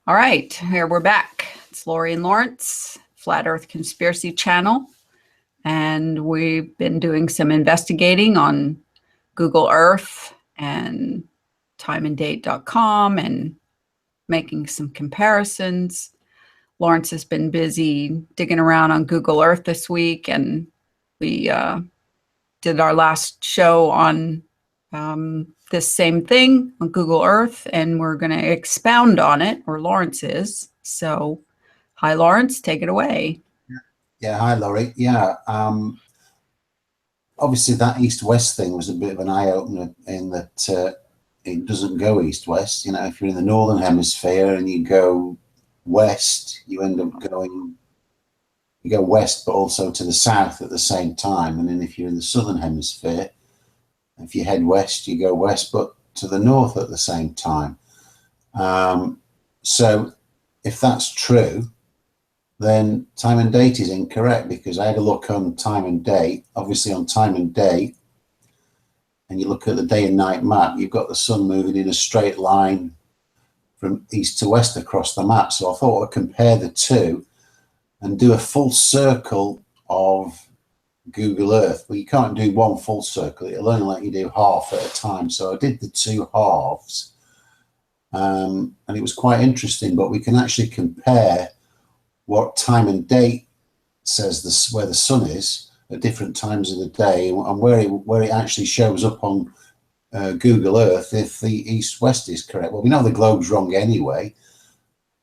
All right, here we're back. It's Lori and Lawrence, Flat Earth Conspiracy Channel, and we've been doing some investigating on Google Earth and timeanddate.com and making some comparisons. Lawrence has been busy digging around on Google Earth this week, and we did our last show on this same thing on Google Earth, and we're going to expound on it, or Lawrence is. So, hi, Lawrence, take it away. Yeah, hi, Laurie. Yeah, obviously that east-west thing was a bit of an eye-opener in that it doesn't go east-west. You know, if you're in the northern hemisphere and you go west, you end up going, you go west, but also to the south at the same time. And then if you're in the southern hemisphere, if you head west, you go west, but to the north at the same time. So if that's true, then time and date is incorrect, because I had a look on time and date. Obviously on time and date, and you look at the day and night map, you've got the sun moving in a straight line from east to west across the map. So I thought I'd compare the two and do a full circle of Google Earth. Well, you can't do one full circle. It'll only let you do half at a time. So I did the two halves, and it was quite interesting. But we can actually compare what time and date says this, where the sun is at different times of the day, and where it actually shows up on Google Earth if the east-west is correct. Well, we know the globe's wrong anyway,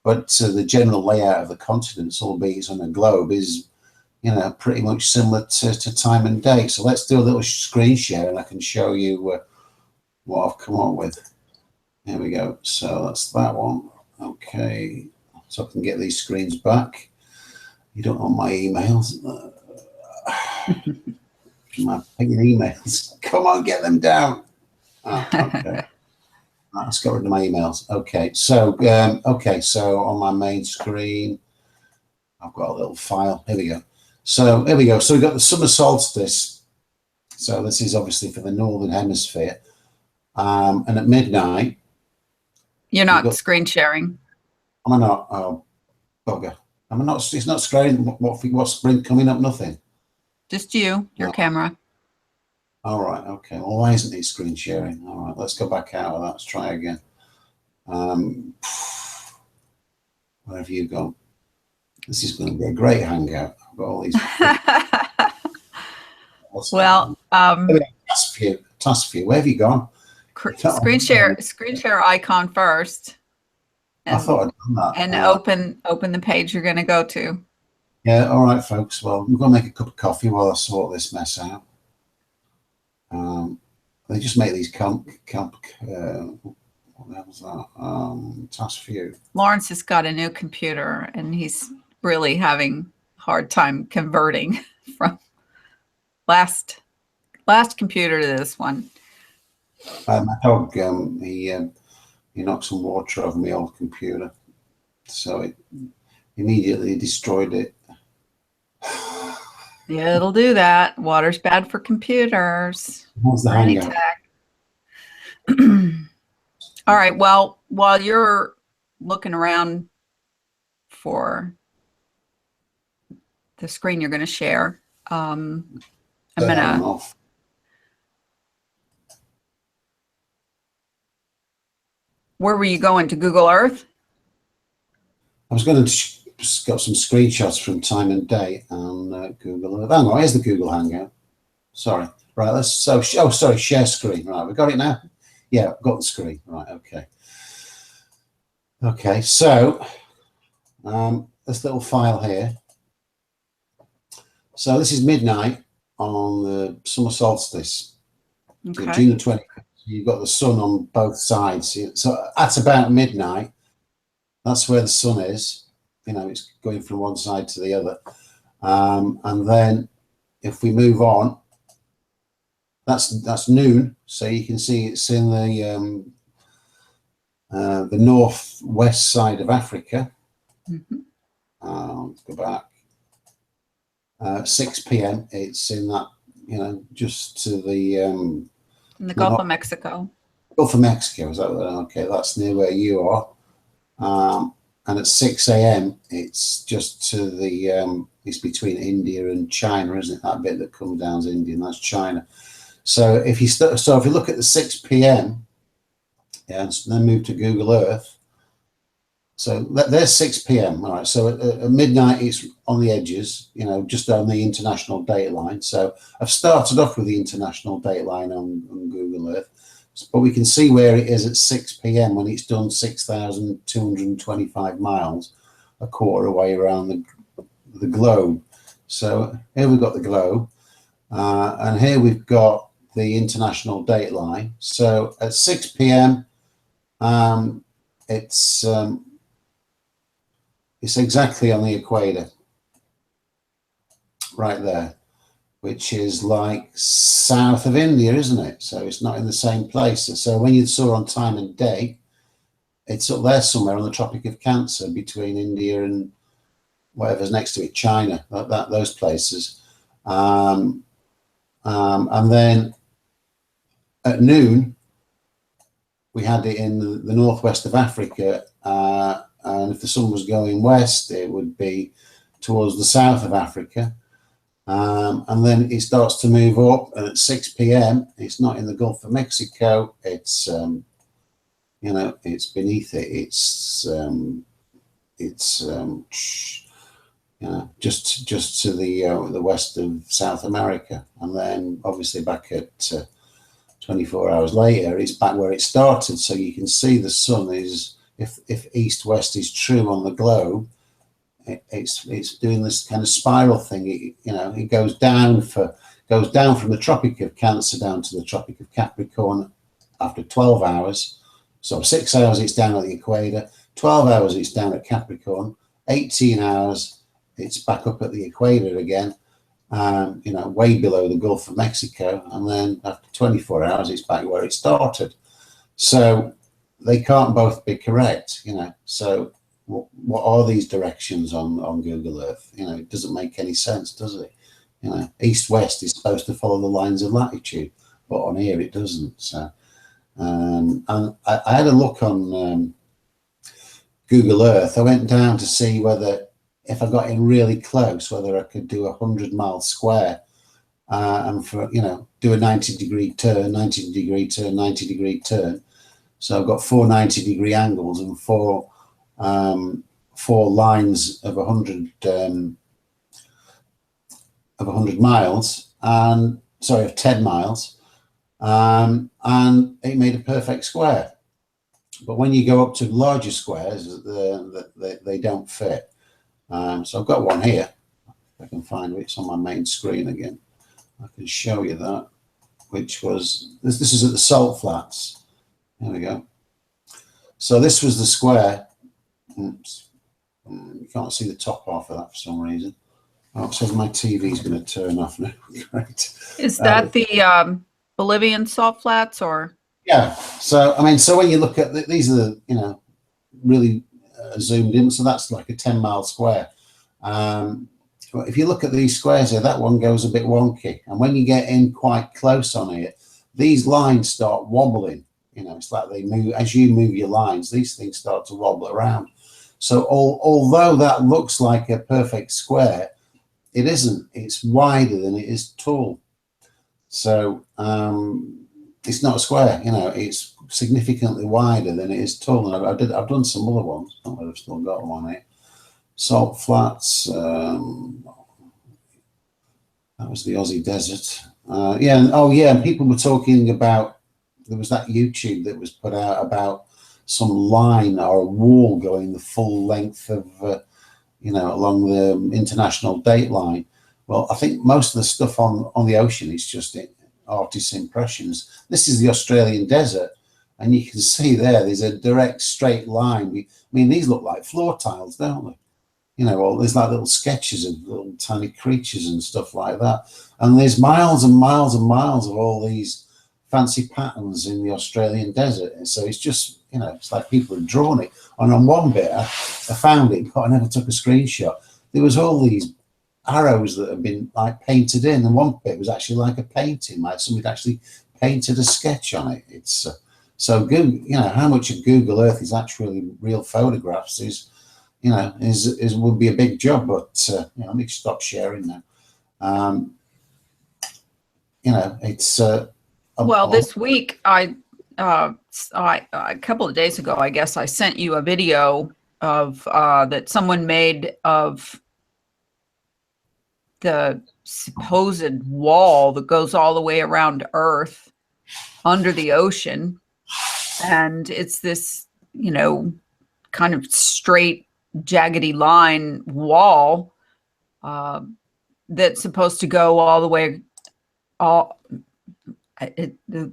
but the general layout of the continents, albeit it's on a globe, is, you know, pretty much similar to time and date. So let's do a little screen share, and I can show you what I've come up with. Here we go. So that's that one. Okay. So I can get these screens back. You don't want my emails. My pinging emails. Come on, get them down. Oh, okay. Let's get rid of my emails. Okay. So so on my main screen, I've got a little file. Here we go. So here we go. So we've got the summer solstice. So this is obviously for the northern hemisphere. And at midnight. You're not screen sharing. Am I not? Oh, bugger. Am I not? It's not screen. What's screen coming up? Nothing. Just you, your camera. All right. Okay. Well, why isn't it screen sharing? All right. Let's go back out of that. Let's try again. Where have you gone? This is going to be a great hangout. I've got all these. Well, task view. Where have you gone? Screen share icon first. And, I thought I'd done that. And open the page you're going to go to. Yeah. All right, folks. Well, I'm going to make a cup of coffee while I sort this mess out. They just make these what the hell was that? Task view. Lawrence has got a new computer, and he's really having a hard time converting from last computer to this one. My dog, he knocked some water over my old computer, so it immediately destroyed it. Yeah, it'll do that. Water's bad for computers. How's the hangout? All right. Well, while you're looking around for the screen you're going to share, I'm going to. Where were you going, to Google Earth? I was going to got some screenshots from time and date on Google Earth. Hang on, here's the Google Hangout. Sorry. Right, let's sorry, share screen. Right, we got it now? Yeah, I've got the screen. Right, okay. Okay, so this little file here. So this is midnight on the summer solstice. Okay. June the 20th. You've got the sun on both sides. So at about midnight, that's where the sun is. You know, it's going from one side to the other. And then if we move on, that's noon. So you can see it's in the northwest side of Africa. Mm-hmm. Let's go back. 6 p.m. It's in that, you know, just to the in the Gulf of Mexico. Gulf of Mexico, is that okay? That's near where you are. and at 6 a.m. it's just to the it's between India and China, isn't it? That bit that comes down is India, and that's China. So if you if you look at the 6 p.m. yeah, and then move to Google Earth. So there's 6 p.m. All right. So at midnight, it's on the edges, you know, just on the international date line. So I've started off with the international date line on Google Earth, but we can see where it is at 6 p.m. when it's done 6,225 miles, a quarter way around the globe. So here we've got the globe, and here we've got the international date line. So at 6 p.m. It's exactly on the equator, right there, which is like south of India, isn't it? So it's not in the same place. So when you saw on time and date, it's up there somewhere on the Tropic of Cancer between India and whatever's next to it, China, those places. And then at noon, we had it in the northwest of Africa. And if the sun was going west, it would be towards the south of Africa. And then it starts to move up, and at 6 p.m. it's not in the Gulf of Mexico. It's you know, it's beneath it. It's you know, just to the west of South America. And then obviously back at 24 hours later, it's back where it started. So you can see the sun is, if east-west is true on the globe, it's doing this kind of spiral thing. You know, it goes down from the Tropic of Cancer down to the Tropic of Capricorn after 12 hours. So 6 hours it's down at the equator, 12 hours it's down at Capricorn, 18 hours it's back up at the equator again, you know, way below the Gulf of Mexico, and then after 24 hours it's back where it started. So they can't both be correct, you know. So what are these directions on Google Earth? You know, it doesn't make any sense, does it? You know, east-west is supposed to follow the lines of latitude, but on here it doesn't. So, and I had a look on Google Earth. I went down to see whether, if I got in really close, whether I could do 100-mile square, and for, you know, do a 90-degree turn, 90-degree turn, 90-degree turn. So I've got 4 90-degree angles and four lines of 100 miles, and sorry, of 10 miles, and it made a perfect square. But when you go up to larger squares, they don't fit. So I've got one here. If I can find it, it's on my main screen again. I can show you that, which was this is at the Salt Flats. There we go. So this was the square. Oops. You can't see the top half of that for some reason. Oh, it says my TV is going to turn off now. Great. Is that the Bolivian salt flats, or? Yeah. So I mean, so when you look at these are the, you know, really zoomed in. So that's like a 10-mile square. But if you look at these squares here, that one goes a bit wonky. And when you get in quite close on it, these lines start wobbling. You know, it's like they move, as you move your lines, these things start to wobble around. So although that looks like a perfect square, it isn't. It's wider than it is tall. So it's not a square, you know, it's significantly wider than it is tall. And I've done some other ones. I don't know if I've still got one here. Salt Flats, that was the Aussie Desert. Yeah, and, oh yeah, and people were talking about, there was that YouTube that was put out about some line or a wall going the full length of, you know, along the international date line. Well, I think most of the stuff on the ocean is just artists' impressions. This is the Australian desert, and you can see there's a direct straight line. I mean, these look like floor tiles, don't they? You know, well, there's like little sketches of little tiny creatures and stuff like that. And there's miles and miles and miles of all these fancy patterns in the Australian desert. And so it's just, you know, it's like people have drawn it. And on one bit, I found it, but I never took a screenshot. There was all these arrows that have been like painted in, and one bit was actually like a painting, like somebody actually painted a sketch on it. It's so Google, you know, how much of Google Earth is actually real photographs is you know, is would be a big job. But you know, let me stop sharing now. You know, it's well, this week a couple of days ago, I guess I sent you a video of that someone made of the supposed wall that goes all the way around Earth under the ocean. And it's this, you know, kind of straight, jaggedy line wall that's supposed to go all the way, the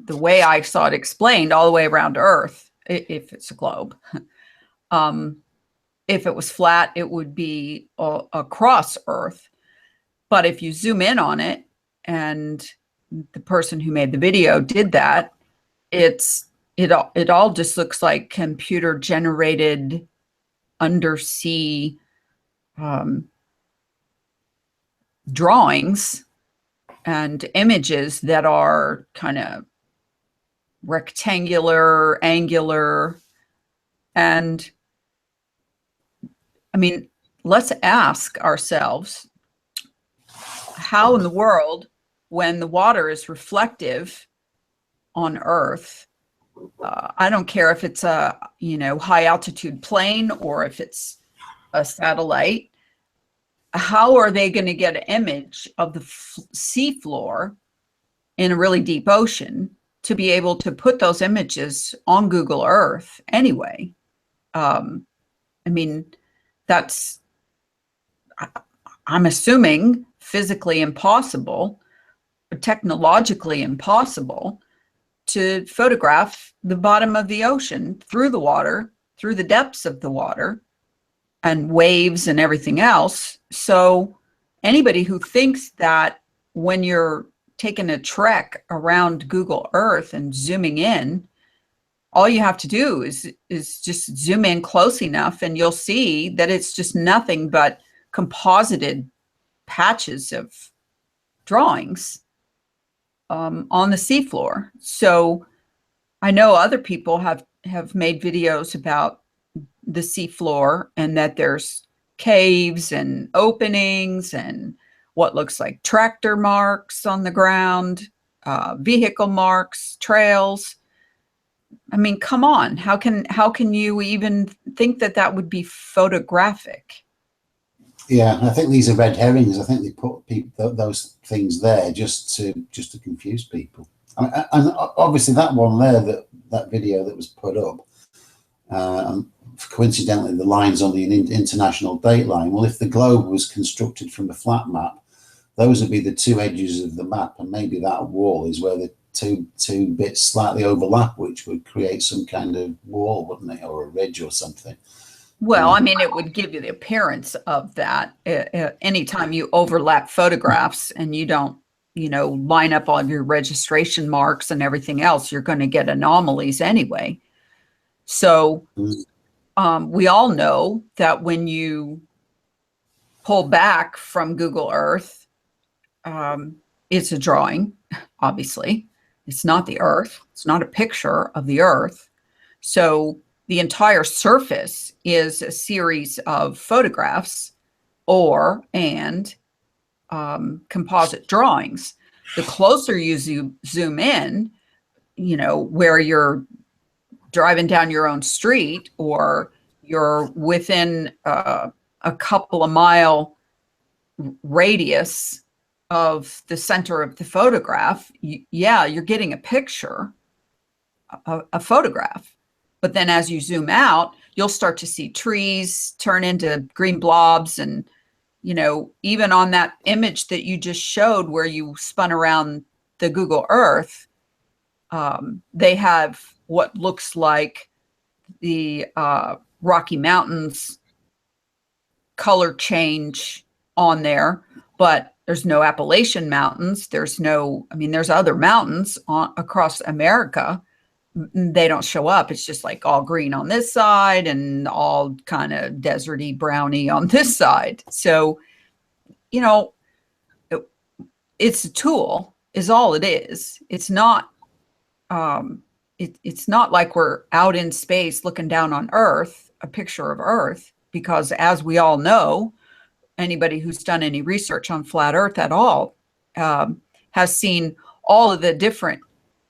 way I saw it explained, all the way around Earth, if it's a globe. If it was flat, it would be across Earth. But if you zoom in on it, and the person who made the video did that, it all just looks like computer generated undersea drawings and images that are kind of rectangular, angular. And I mean, let's ask ourselves, how in the world, when the water is reflective on Earth, I don't care if it's a, you know, high altitude plane or if it's a satellite, how are they going to get an image of the seafloor in a really deep ocean to be able to put those images on Google Earth anyway? I mean, that's, I'm assuming, physically impossible, technologically impossible to photograph the bottom of the ocean through the water, through the depths of the water and waves and everything else. So anybody who thinks that when you're taking a trek around Google Earth and zooming in, all you have to do is just zoom in close enough and you'll see that it's just nothing but composited patches of drawings on the seafloor. So I know other people have made videos about the seafloor and that there's caves and openings and what looks like tractor marks on the ground, vehicle marks, trails. I mean, come on, how can you even think that that would be photographic? Yeah, I think these are red herrings. I think they put those things there just to confuse people. I mean, and obviously that one there, that video that was put up, coincidentally, the lines on the international date line. Well, if the globe was constructed from a flat map, those would be the two edges of the map, and maybe that wall is where the two bits slightly overlap, which would create some kind of wall, wouldn't it, or a ridge or something. Well, I mean, it would give you the appearance of that. Anytime you overlap photographs and you don't, you know, line up all of your registration marks and everything else, you're going to get anomalies anyway. So we all know that when you pull back from Google Earth, it's a drawing, obviously. It's not the Earth. It's not a picture of the Earth. So the entire surface is a series of photographs and composite drawings. The closer you zoom in, you know, where you're driving down your own street or you're within a couple of mile radius of the center of the photograph, yeah, you're getting a picture, a photograph. But then as you zoom out, you'll start to see trees turn into green blobs. And, you know, even on that image that you just showed where you spun around the Google Earth, they have what looks like the Rocky Mountains color change on there, but there's no Appalachian Mountains. There's no, I mean, there's other mountains across America. They don't show up. It's just like all green on this side and all kind of deserty browny on this side. So, you know, it's a tool is all it is. It's not, it's not like we're out in space looking down on Earth, a picture of Earth. because as we all know, anybody who's done any research on flat Earth at all has seen all of the different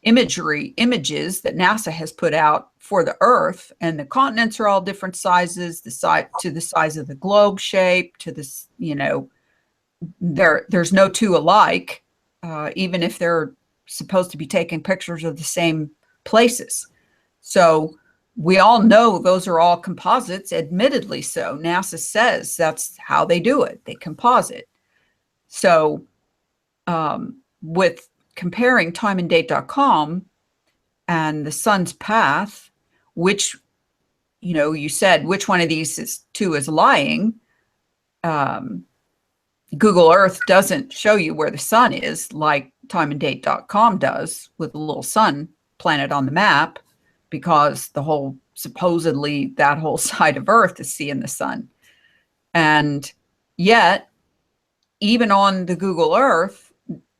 images that NASA has put out for the Earth, and the continents are all different sizes, to the size of the globe shape, to this, there's no two alike, even if they're supposed to be taking pictures of the same places. So we all know those are all composites, admittedly so. NASA says that's how they do it. They composite. So with comparing timeanddate.com and the sun's path, which, you said which one of these two is lying. Google Earth doesn't show you where the sun is like timeanddate.com does with a little sun planet on the map, because supposedly that whole side of Earth is seeing the sun. And yet, even on the Google Earth,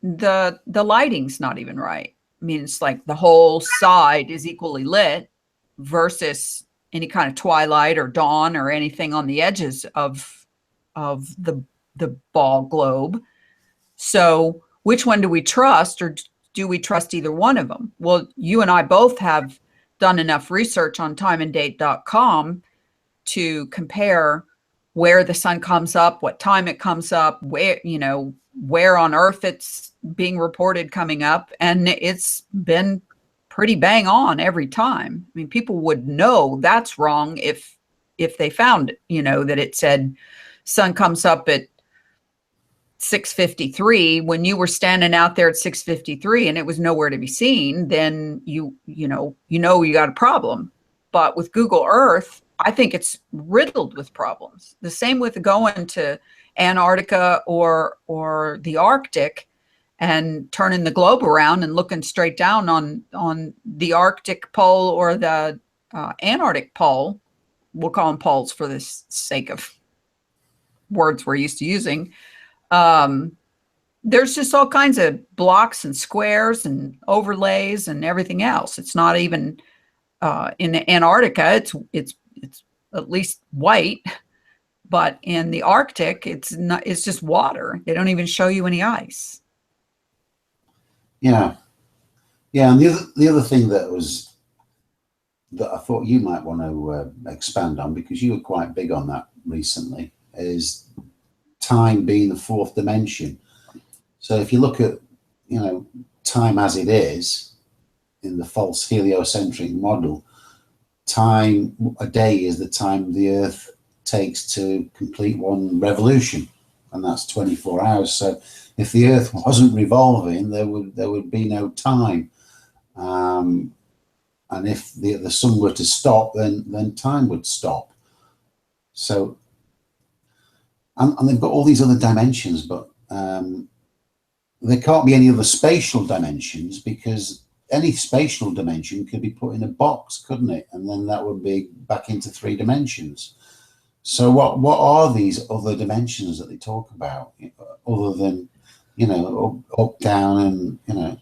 the lighting's not even right. I mean, it's like the whole side is equally lit versus any kind of twilight or dawn or anything on the edges of the ball globe. So which one do we trust, or do we trust either one of them? Well, you and I both have done enough research on timeanddate.com to compare where the sun comes up, what time it comes up, where on Earth it's being reported coming up, and it's been pretty bang on every time. I mean, people would know that's wrong if they found that it said sun comes up at 6:53 when you were standing out there at 6:53 and it was nowhere to be seen. Then you got a problem. But with Google Earth, I think it's riddled with problems. The same with going to Antarctica or the Arctic and turning the globe around and looking straight down on the Arctic pole or the Antarctic pole. We'll call them poles for the sake of words we're used to using. There's just all kinds of blocks and squares and overlays and everything else. It's not even in Antarctica. It's at least white, but in the Arctic, it's not. It's just water. They don't even show you any ice. Yeah. And the other thing that I thought you might want to expand on, because you were quite big on that recently, is time being the fourth dimension. So if you look at, time as it is in the false heliocentric model, a day is the time the Earth takes to complete one revolution, and that's 24 hours. So if the Earth wasn't revolving, there would be no time. And if the sun were to stop, then time would stop. So, and they've got all these other dimensions, but there can't be any other spatial dimensions, because any spatial dimension could be put in a box, couldn't it? And then that would be back into 3 dimensions. So what are these other dimensions that they talk about, other than, up, down, and,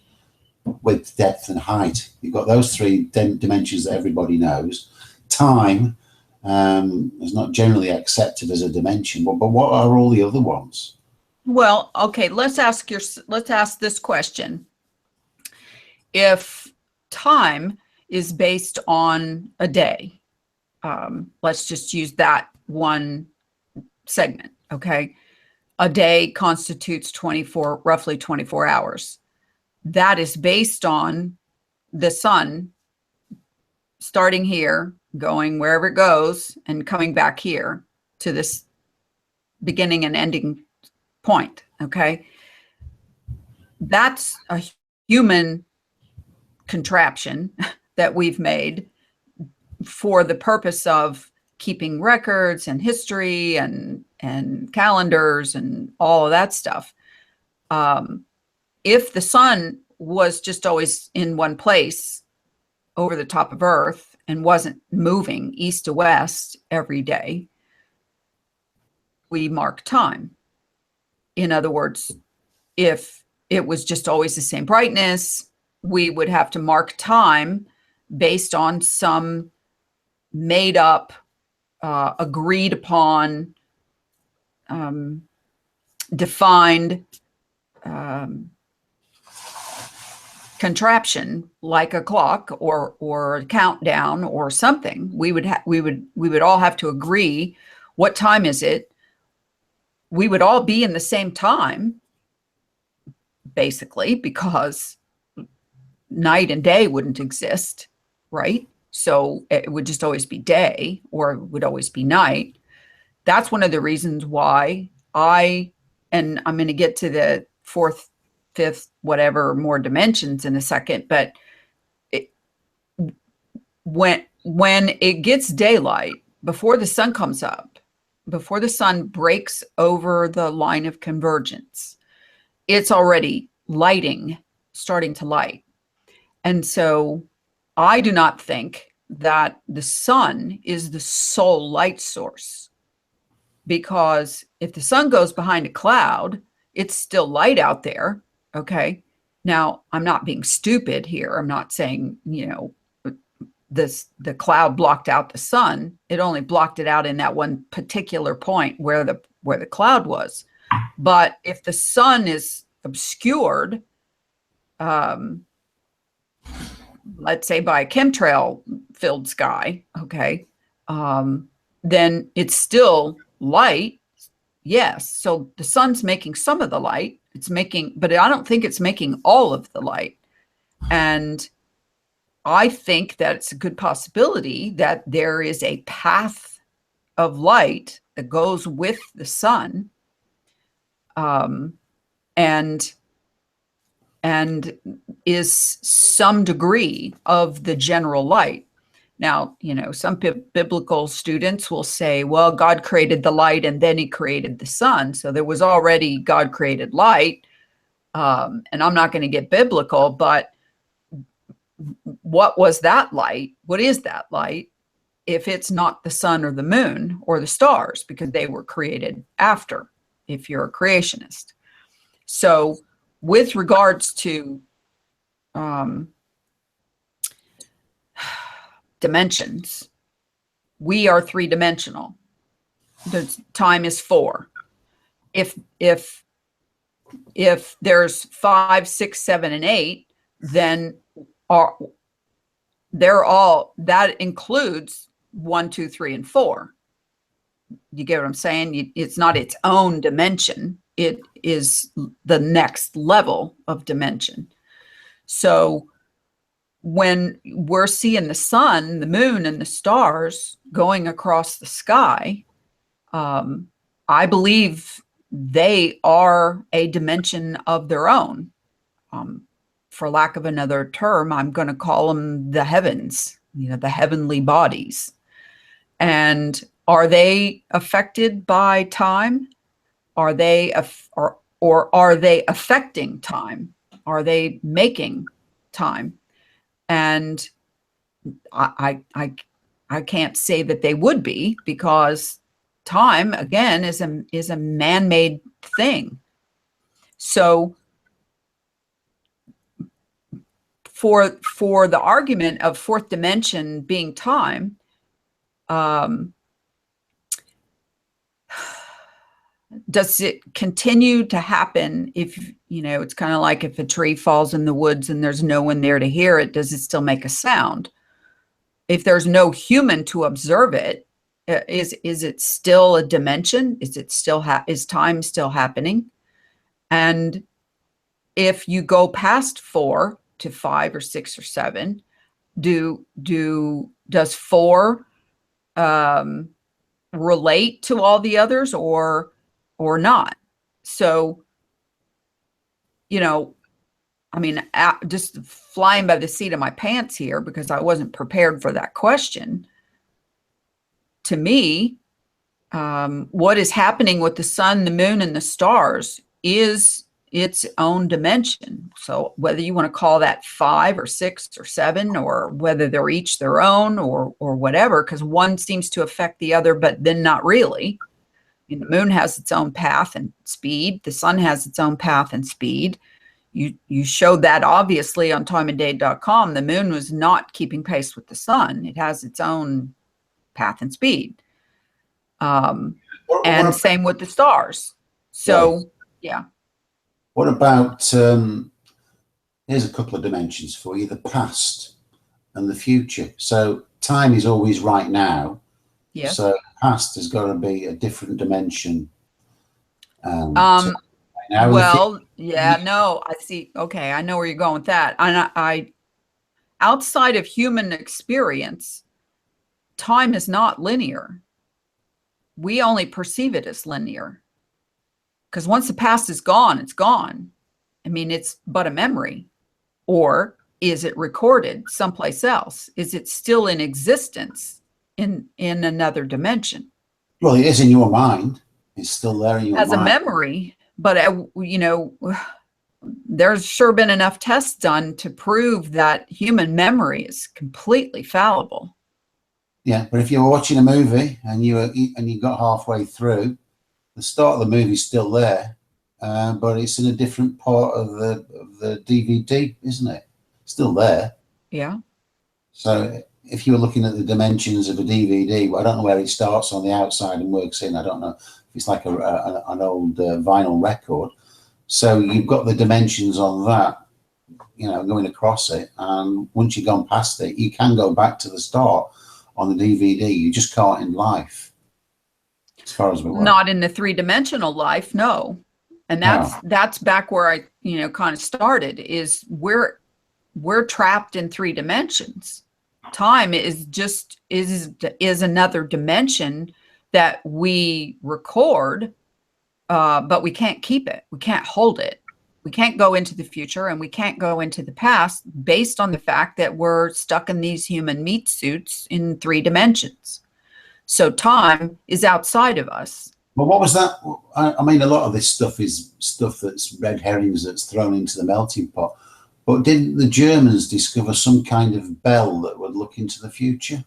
width, depth, and height? You've got those 3 dimensions that everybody knows. Time is not generally accepted as a dimension, but what are all the other ones? Well, okay, let's ask this question. If time is based on a day, let's just use that one segment, okay? A day constitutes roughly 24 hours. That is based on the sun starting here, going wherever it goes, and coming back here to this beginning and ending point, okay? That's a human contraption that we've made for the purpose of keeping records and history and calendars and all of that stuff. If the sun was just always in one place over the top of Earth and wasn't moving east to west every day, we mark time. In other words, if it was just always the same brightness, we would have to mark time based on some made up agreed upon, defined contraption like a clock or a countdown or something. We would all have to agree, what time is it? We would all be in the same time, basically, because night and day wouldn't exist, right? So it would just always be day, or it would always be night. That's one of the reasons why and I'm going to get to the fourth, fifth, whatever more dimensions in a second, but when it gets daylight, before the sun comes up, before the sun breaks over the line of convergence, it's already starting to light. And so I do not think that the sun is the sole light source, because if the sun goes behind a cloud, it's still light out there. Okay. Now, I'm not being stupid here. I'm not saying, the cloud blocked out the sun. It only blocked it out in that one particular point where the cloud was. But if the sun is obscured, let's say by a chemtrail filled sky, okay, then it's still light. Yes. So the sun's making some of the light. But I don't think it's making all of the light. And I think that it's a good possibility that there is a path of light that goes with the sun, and is some degree of the general light. Now, some biblical students will say, well, God created the light and then he created the sun. So there was already God created light. And I'm not going to get biblical, but what was that light? What is that light if it's not the sun or the moon or the stars, because they were created after, if you're a creationist. So with regards to dimensions, we are three-dimensional. The time is 4. If there's 5, 6, 7, and 8, then that includes 1, 2, 3, and 4. You get what I'm saying? It's not its own dimension. It is the next level of dimension. So when we're seeing the sun, the moon, and the stars going across the sky, I believe they are a dimension of their own. For lack of another term, I'm going to call them the heavens, the heavenly bodies. And are they affected by time? Are they or are they affecting time? Are they making time? And I can't say that they would be, because time, again, is a man-made thing. So for the argument of fourth dimension being time, does it continue to happen if, it's kind of like if a tree falls in the woods and there's no one there to hear it, does it still make a sound? If there's no human to observe it, is it still a dimension? Is time still happening? And if you go past 4 to 5 or 6 or 7, does 4 relate to all the others or not? So, just flying by the seat of my pants here, because I wasn't prepared for that question. To me, what is happening with the sun, the moon, and the stars is its own dimension. So whether you want to call that 5 or 6 or 7, or whether they're each their own or whatever, because one seems to affect the other, but then not really. The moon has its own path and speed. The sun has its own path and speed. You showed that obviously on timeandday.com. The moon was not keeping pace with the sun. It has its own path and speed. And same with the stars. So, right. Yeah. What about, here's a couple of dimensions for you, the past and the future. So time is always right now. Yes. So past has got to be a different dimension. Well, yeah, no, I see. Okay, I know where you're going with that. And I outside of human experience, time is not linear. We only perceive it as linear. Because once the past is gone, it's gone. I mean, it's but a memory. Or is it recorded someplace else? Is it still in existence in another dimension? Well, it is in your mind. It's still there in your mind. As a memory, but you know, there's sure been enough tests done to prove that human memory is completely fallible. Yeah, but if you were watching a movie and you got halfway through, the start of the movie's still there, but it's in a different part of the DVD, isn't it? Still there. Yeah. So if you were looking at the dimensions of a DVD, well, I don't know where it starts on the outside and works in. I don't know if it's like an old vinyl record. So you've got the dimensions on that, you know, going across it. And once you've gone past it, you can go back to the start on the DVD. You just can't in life, as far as we work. Not in the three-dimensional life, no. And that's back where I, you know, kind of started, is we're trapped in three dimensions. Time is another dimension that we record, but we can't keep it. We can't hold it. We can't go into the future and we can't go into the past based on the fact that we're stuck in these human meat suits in three dimensions. So time is outside of us. Well, what was that? I mean, a lot of this stuff is stuff that's red herrings that's thrown into the melting pot. But didn't the Germans discover some kind of bell that would look into the future?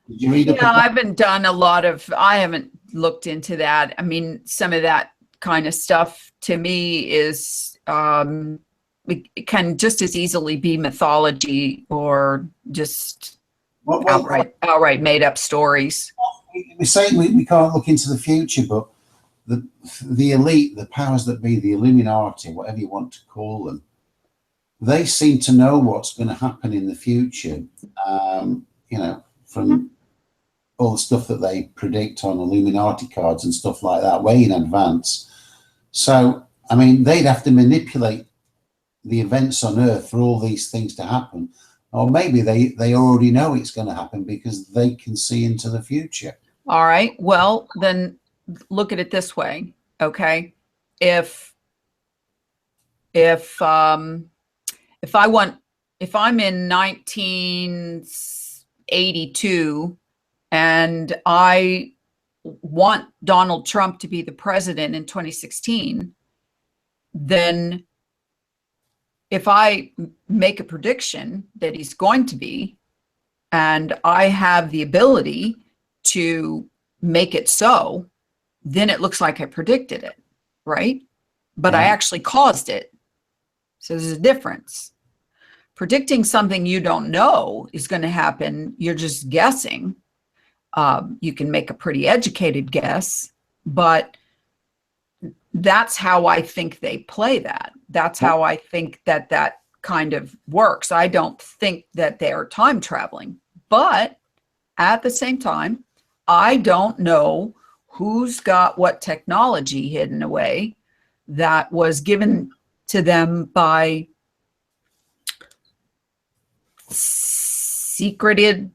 Did you read I haven't looked into that. I mean, some of that kind of stuff to me is, it can just as easily be mythology or just outright made up stories. We say we can't look into the future, but the elite, the powers that be, the Illuminati, whatever you want to call them, they seem to know what's going to happen in the future, you know, from all the stuff that they predict on Illuminati cards and stuff like that way in advance. So, I mean, they'd have to manipulate the events on Earth for all these things to happen. Or maybe they already know it's going to happen because they can see into the future. All right. Well, then look at it this way. Okay. If I'm in 1982 and I want Donald Trump to be the president in 2016, then if I make a prediction that he's going to be, and I have the ability to make it so, then it looks like I predicted it, right? But I actually caused it. So there's a difference. Predicting something you don't know is going to happen, you're just guessing. You can make a pretty educated guess, but that's how I think they play that. That's how I think that kind of works. I don't think that they're time traveling, but at the same time, I don't know who's got what technology hidden away that was given to them by secreted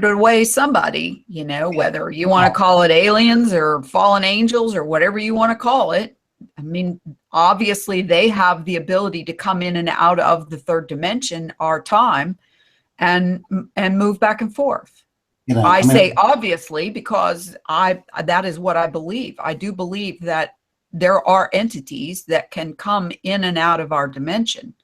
away somebody, you know, whether you want to call it aliens or fallen angels or whatever you want to call it. I mean, obviously they have the ability to come in and out of the third dimension, our time, and move back and forth. You know, I say obviously because that is what I believe. I do believe that there are entities that can come in and out of our dimension.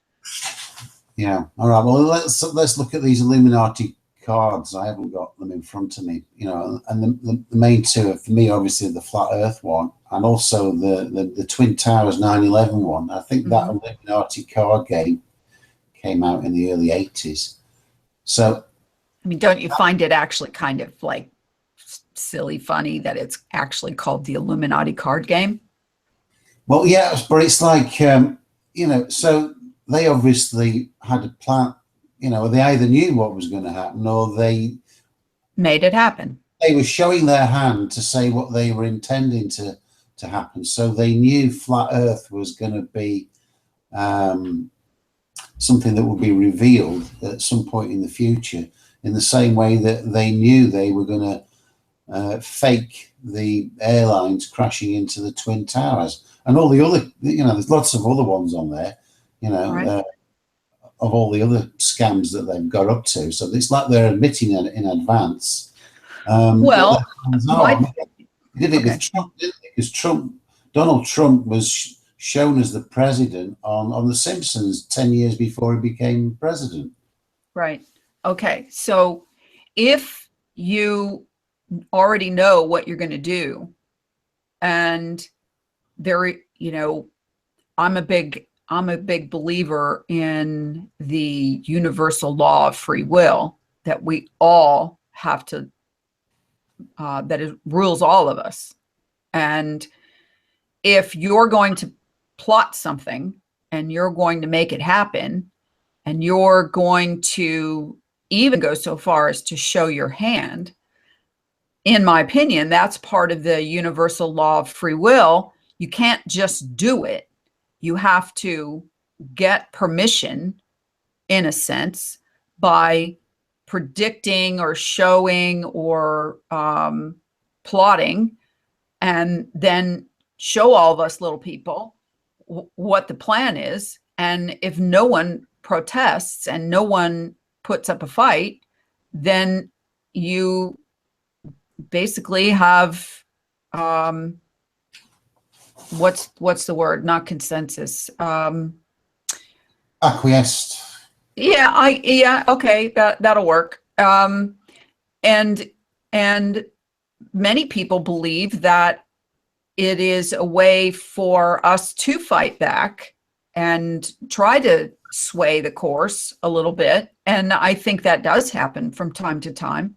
Yeah. All right. Well, let's look at these Illuminati cards. I haven't got them in front of me, you know, and the main two are for me, obviously, the flat Earth one, and also the Twin Towers 9/11 one. I think that Illuminati card game came out in the early 80s. So, I mean, don't you find it actually kind of like silly funny that it's actually called the Illuminati card game. Well, yeah, but it's like, so they obviously had a plan, they either knew what was going to happen or Made it happen. they were showing their hand to say what they were intending to happen. So they knew flat Earth was going to be something that would be revealed at some point in the future, in the same way that they knew they were going to fake the airlines crashing into the Twin Towers and all the other, there's lots of other ones on there, Right. of all the other scams that they've got up to. So it's like they're admitting in advance. Well, They did it with Trump, didn't they? Because Donald Trump was shown as the president on The Simpsons 10 years before he became president. right. Okay. So if you already know what you're going to do, and there, I'm a big believer in the universal law of free will that we all have to, that it rules all of us. And if you're going to plot something and you're going to make it happen, and you're going to even go so far as to show your hand, in my opinion, that's part of the universal law of free will. You can't just do it. You have to get permission, in a sense, by predicting or showing or plotting, and then show all of us little people what the plan is. And if no one protests and no one puts up a fight, then you basically have what's the word? Not consensus. Acquiesced. Yeah, okay, that'll work. And many people believe that it is a way for us to fight back and try to sway the course a little bit. And I think that does happen from time to time.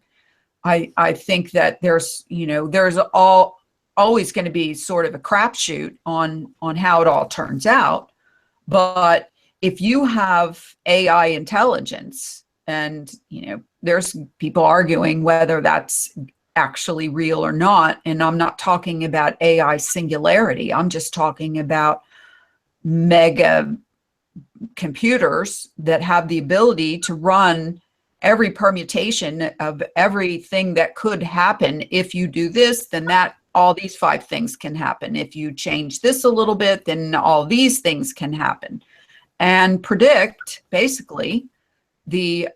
I think that there's always going to be sort of a crapshoot on how it all turns out. But if you have AI intelligence, and there's people arguing whether that's actually real or not, and I'm not talking about AI singularity, I'm just talking about mega computers that have the ability to run every permutation of everything that could happen. If you do this, then that all these 5 things can happen. If you change this a little bit, then all these things can happen, and predict basically the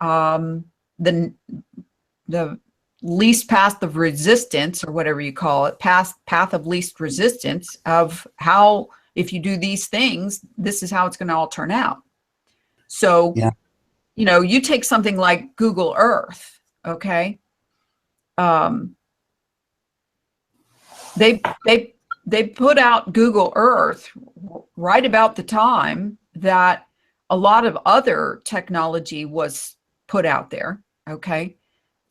least path of resistance, or whatever you call it, path of least resistance, of how, if you do these things, this is how it's going to all turn out. So, Yeah. You take something like Google Earth, okay? They put out Google Earth right about the time that a lot of other technology was put out there, okay?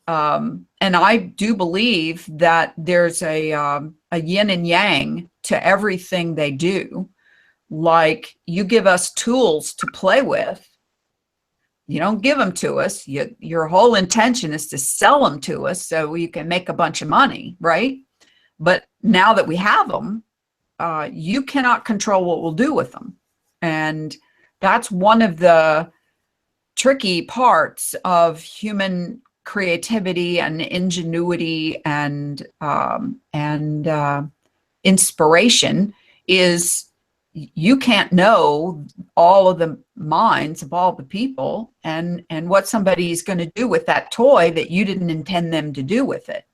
And I do believe that there's a yin and yang to everything they do. Like, you give us tools to play with. You don't give them to us. Your whole intention is to sell them to us so you can make a bunch of money, right? But now that we have them, you cannot control what we'll do with them. And that's one of the tricky parts of human creativity and ingenuity and inspiration, is you can't know all of the minds of all the people and what somebody's going to do with that toy that you didn't intend them to do with it.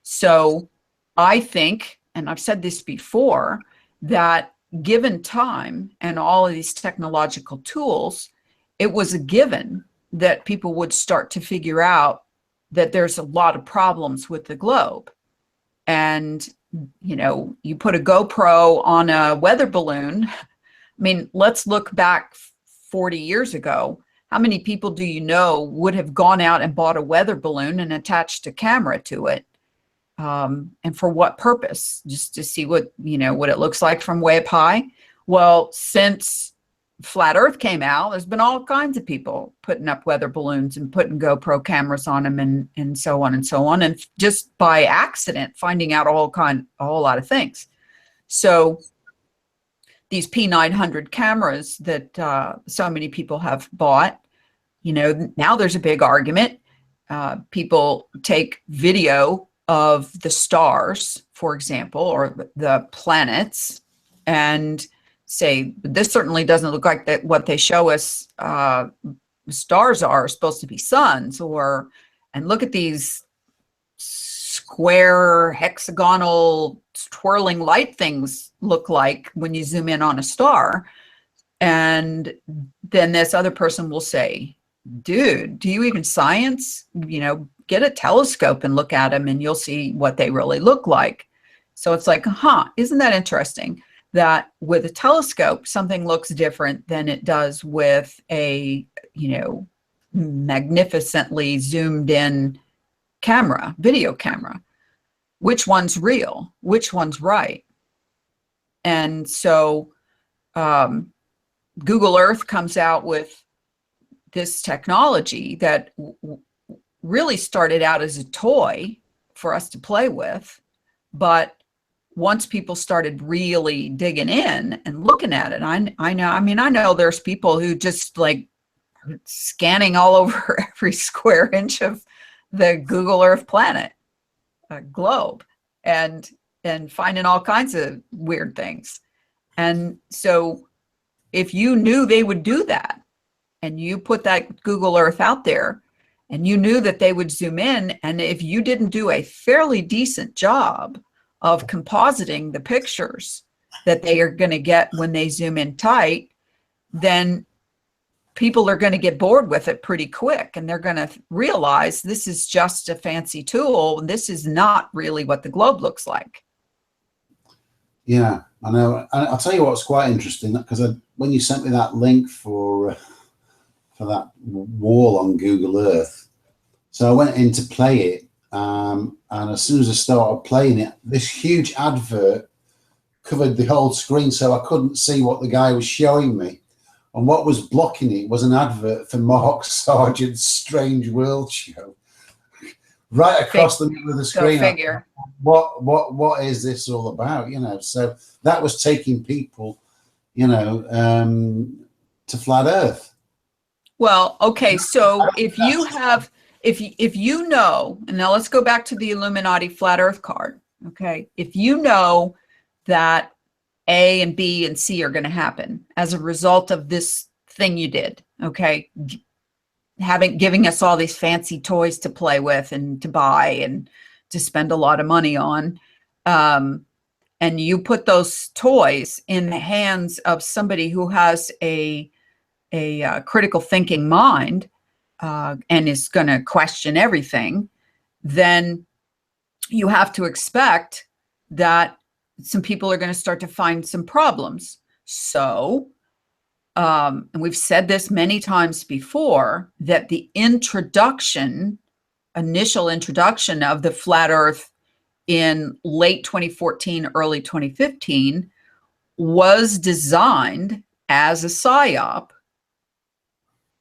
So I think, and I've said this before, that given time and all of these technological tools, it was a given that people would start to figure out that there's a lot of problems with the globe. And you put a GoPro on a weather balloon. I mean, let's look back 40 years ago. How many people do you know would have gone out and bought a weather balloon and attached a camera to it? And for what purpose? Just to see what, what it looks like from way up high. Well, since flat Earth came out, there's been all kinds of people putting up weather balloons and putting GoPro cameras on them and so on and so on. And just by accident, finding out a whole lot of things. So these P900 cameras that so many people have bought, now there's a big argument. People take video of the stars, for example, or the planets, and say, this certainly doesn't look like that what they show us stars are supposed to be suns, and look at these square, hexagonal, twirling light things look like when you zoom in on a star. And then this other person will say, dude, do you even science? Get a telescope and look at them and you'll see what they really look like. So it's like, isn't that interesting that with a telescope, something looks different than it does with a, magnificently zoomed in camera, video camera. Which one's real? Which one's right? And so Google Earth comes out with this technology that really started out as a toy for us to play with. But once people started really digging in and looking at it, I know there's people who just like scanning all over every square inch of the Google Earth planet globe and finding all kinds of weird things. And so if you knew they would do that, and you put that Google Earth out there, and you knew that they would zoom in, and if you didn't do a fairly decent job of compositing the pictures that they are going to get when they zoom in tight, then people are going to get bored with it pretty quick, and they're going to realize this is just a fancy tool, and this is not really what the globe looks like. Yeah, I know. I'll tell you what's quite interesting, because when you sent me that link for that wall on Google Earth, so I went in to play it, and as soon as I started playing it, this huge advert covered the whole screen, so I couldn't see what the guy was showing me. And what was blocking it was an advert for Mark Sargent's Strange World show, right across the middle of the screen. Go figure. What is this all about? So that was taking people, to flat Earth. Well, okay. So if you know, and now let's go back to the Illuminati flat Earth card. Okay, if you know that A and B and C are going to happen as a result of this thing you did, okay, giving us all these fancy toys to play with and to buy and to spend a lot of money on, and you put those toys in the hands of somebody who has a critical thinking mind and is going to question everything, then you have to expect that some people are going to start to find some problems. So, and we've said this many times before, that the initial introduction of the flat Earth in late 2014, early 2015 was designed as a PSYOP.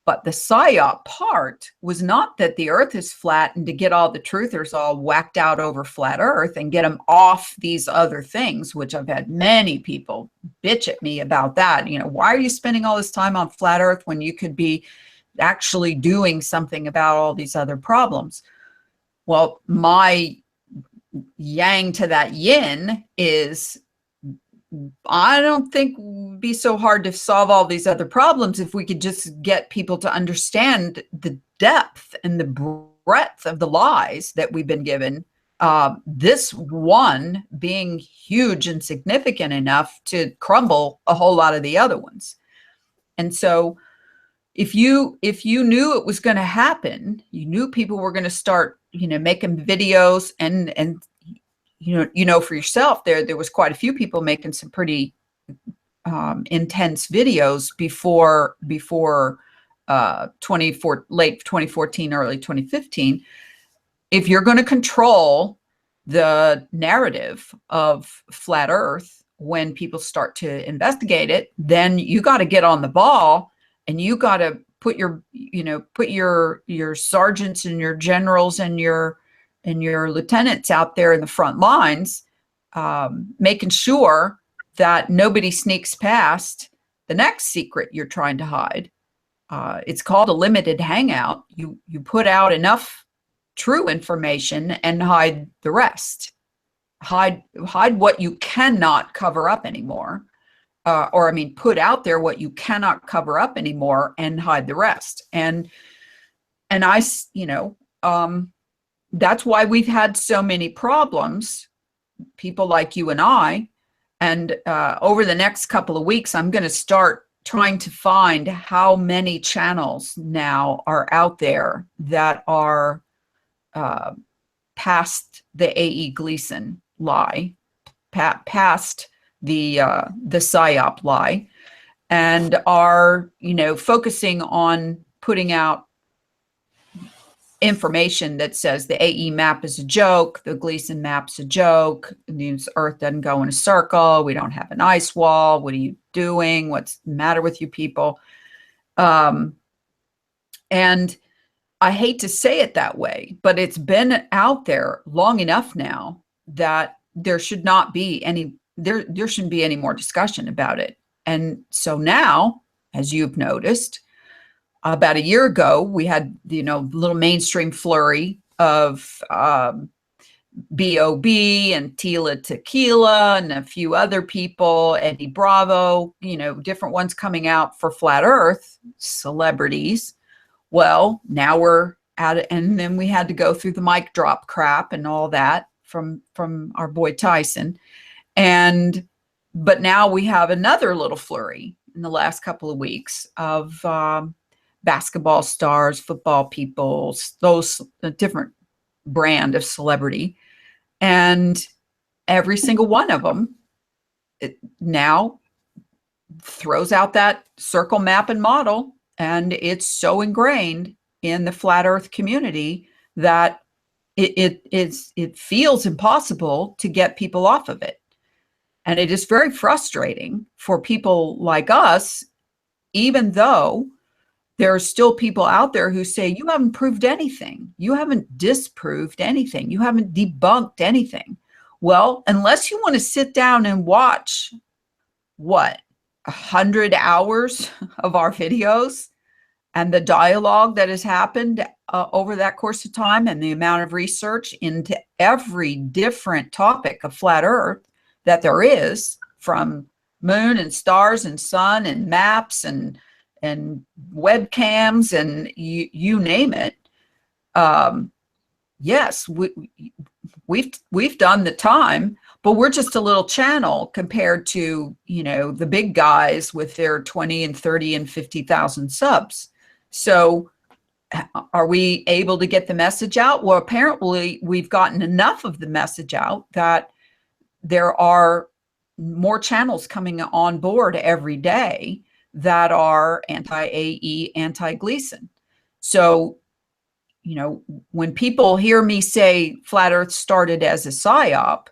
But the PSYOP part was not that the Earth is flat and to get all the truthers all whacked out over flat Earth and get them off these other things, which I've had many people bitch at me about that. Why are you spending all this time on flat Earth when you could be actually doing something about all these other problems? Well, my yang to that yin is, I don't think it would be so hard to solve all these other problems if we could just get people to understand the depth and the breadth of the lies that we've been given. This one being huge and significant enough to crumble a whole lot of the other ones. And so if you knew it was going to happen, you knew people were going to start, making videos and for yourself, there was quite a few people making some pretty intense videos before late 2014, early 2015. If you're going to control the narrative of flat Earth, when people start to investigate it, then you got to get on the ball, and you got to put your, put your sergeants and your generals and your lieutenants out there in the front lines, making sure that nobody sneaks past the next secret you're trying to hide. It's called a limited hangout. You put out enough true information and hide the rest. Hide what you cannot cover up anymore. Put out there what you cannot cover up anymore and hide the rest. And that's why we've had so many problems, people like you and I. And over the next couple of weeks, I'm going to start trying to find how many channels now are out there that are past the A.E. Gleason lie, past the PSYOP lie, and are, focusing on putting out information that says the AE map is a joke, the Gleason map's a joke, the Earth doesn't go in a circle, we don't have an ice wall, what are you doing, what's the matter with you people? And I hate to say it that way, but it's been out there long enough now that there should not be any, there shouldn't be any more discussion about it. And so now, as you've noticed, about a year ago, we had, little mainstream flurry of B.O.B. and Tila Tequila and a few other people, Eddie Bravo, different ones coming out for Flat Earth, celebrities. Well, now we're at it, and then we had to go through the mic drop crap and all that from our boy Tyson. But now we have another little flurry in the last couple of weeks of basketball stars, football people, those different brand of celebrity. And every single one of them now throws out that circle map and model. And it's so ingrained in the flat Earth community that it feels impossible to get people off of it. And it is very frustrating for people like us, even though there are still people out there who say, you haven't proved anything. You haven't disproved anything. You haven't debunked anything. Well, unless you want to sit down and watch, 100 hours of our videos and the dialogue that has happened over that course of time, and the amount of research into every different topic of flat Earth that there is, from moon and stars and sun and maps and webcams and you name it. Yes, we've done the time, but we're just a little channel compared to, the big guys with their 20 and 30 and 50,000 subs. So are we able to get the message out? Well, apparently we've gotten enough of the message out that there are more channels coming on board every day that are anti-AE, anti-Gleason. So, when people hear me say Flat Earth started as a PSYOP,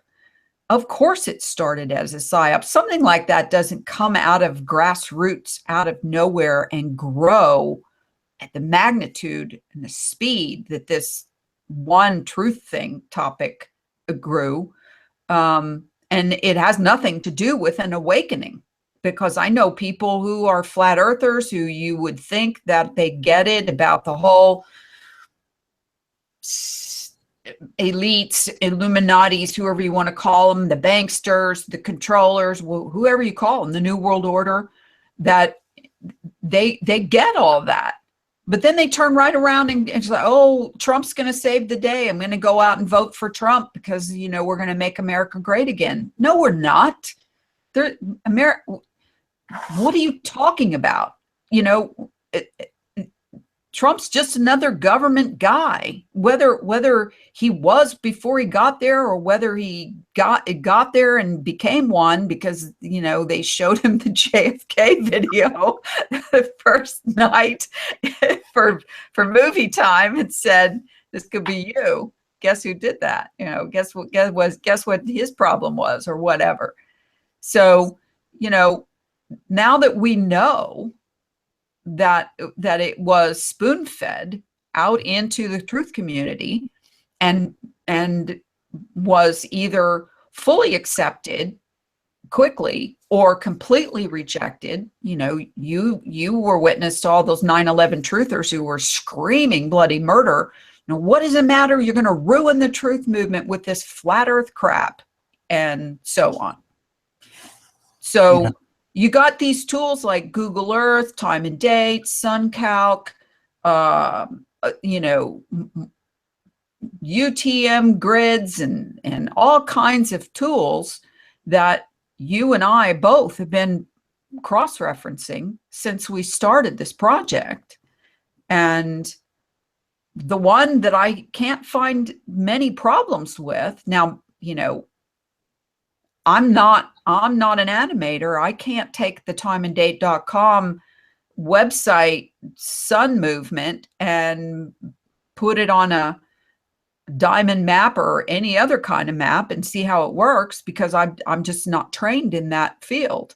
of course it started as a PSYOP. Something like that doesn't come out of grassroots, out of nowhere, and grow at the magnitude and the speed that this one truth thing topic grew. And it has nothing to do with an awakening, because I know people who are flat earthers who you would think that they get it about the whole elites, Illuminatis, whoever you want to call them, the banksters, the controllers, whoever you call them, the New World Order, that they get all that. But then they turn right around and it's like, oh, Trump's going to save the day. I'm going to go out and vote for Trump because, we're going to make America great again. No, we're not. What are you talking about? Trump's just another government guy, whether he was before he got there or whether he got there and became one because, they showed him the JFK video the first night for movie time and said, this could be you. guess who did that? Guess what his problem was, or whatever. So, now that we know that it was spoon-fed out into the truth community, and was either fully accepted quickly or completely rejected. You were witness to all those 9/11 truthers who were screaming bloody murder. What does it matter? You're going to ruin the truth movement with this flat earth crap, and so on. So you got these tools like Google Earth, time and date, SunCalc, UTM grids, and all kinds of tools that you and I both have been cross-referencing since we started this project. And the one that I can't find many problems with now, I'm not an animator. I can't take the timeanddate.com website sun movement and put it on a diamond map or any other kind of map and see how it works, because I'm just not trained in that field.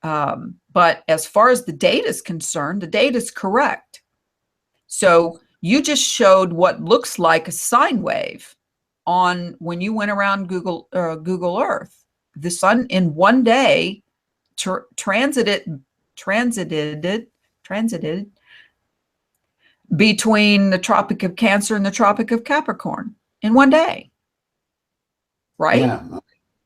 But as far as the data is concerned, the data is correct. So you just showed what looks like a sine wave on when you went around Google Earth. The sun in one day transited between the Tropic of Cancer and the Tropic of Capricorn in one day, right? Yeah,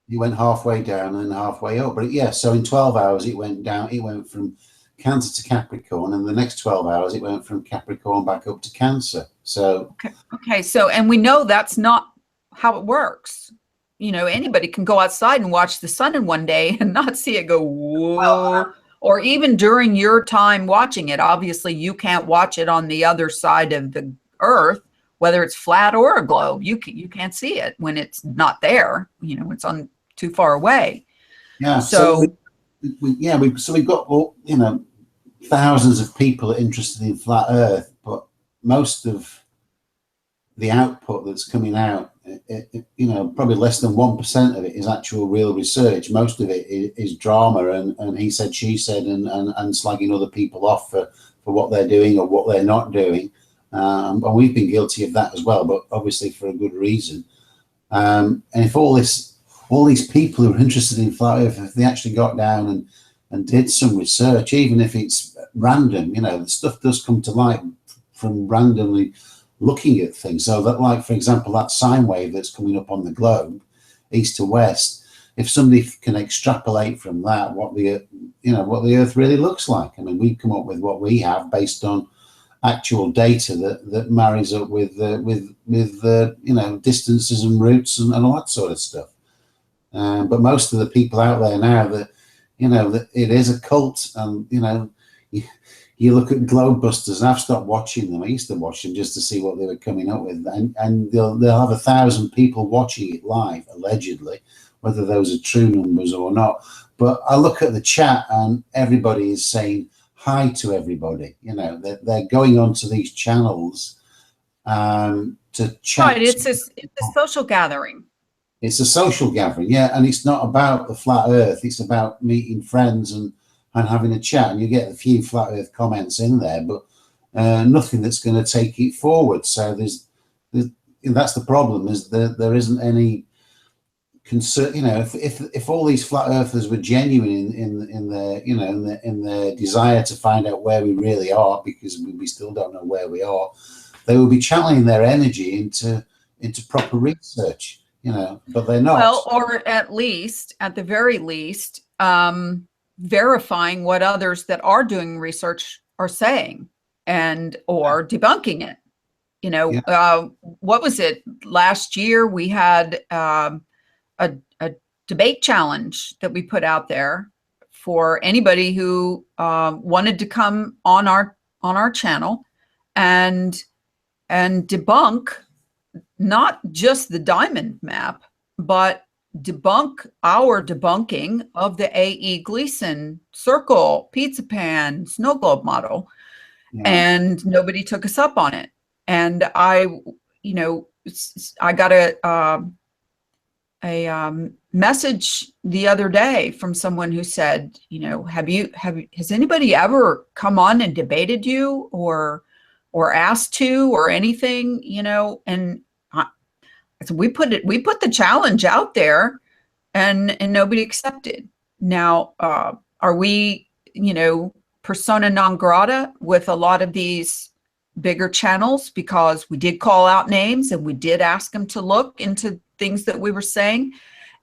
you went halfway down and halfway up. But yeah, so in 12 hours it went down. It went from Cancer to Capricorn, and the next 12 hours it went from Capricorn back up to Cancer. So okay. So, and we know that's not how it works. Anybody can go outside and watch the sun in one day and not see it go whoa. Or even during your time watching it. Obviously, you can't watch it on the other side of the earth, whether it's flat or a globe. You can't see it when it's not there. It's on too far away. Yeah. So we've got thousands of people interested in flat Earth, but most of the output that's coming out, probably less than 1% of it is actual real research. Most of it is drama and he said, she said, and slagging other people off for what they're doing or what they're not doing. And we've been guilty of that as well, but obviously for a good reason. And if all these people who are interested in flat Earth, if they actually got down and did some research, even if it's random, the stuff does come to light from randomly looking at things. So that, like, for example, that sine wave that's coming up on the globe, east to west, if somebody can extrapolate from that what the Earth really looks like. I mean, we come up with what we have based on actual data that marries up with distances and routes and all that sort of stuff. But most of the people out there now that it is a cult, and you look at Globebusters, and I've stopped watching them. I used to watch them just to see what they were coming up with, and they'll have 1,000 people watching it live, allegedly, whether those are true numbers or not. But I look at the chat, and everybody is saying hi to everybody. They're going onto these channels to chat. Right, it's a social gathering. It's a social gathering, yeah, and it's not about the flat Earth. It's about meeting friends and having a chat, and you get a few flat Earth comments in there, but nothing that's going to take it forward. So that's the problem, is there isn't any concern. If all these flat Earthers were genuine in their desire to find out where we really are, because we still don't know where we are, they will be channeling their energy into proper research. But they're not. Well, or at the very least, verifying what others that are doing research are saying, or debunking it. What was it? Last year we had a debate challenge that we put out there for anybody who wanted to come on our channel and debunk not just the diamond map, but debunk our debunking of the A.E. Gleason circle, pizza pan, snow globe model. Yeah. And nobody took us up on it. And I got a message the other day from someone who said, has anybody ever come on and debated you or asked to or anything, and so we put the challenge out there, and nobody accepted. Now, are we, persona non grata with a lot of these bigger channels, because we did call out names and we did ask them to look into things that we were saying,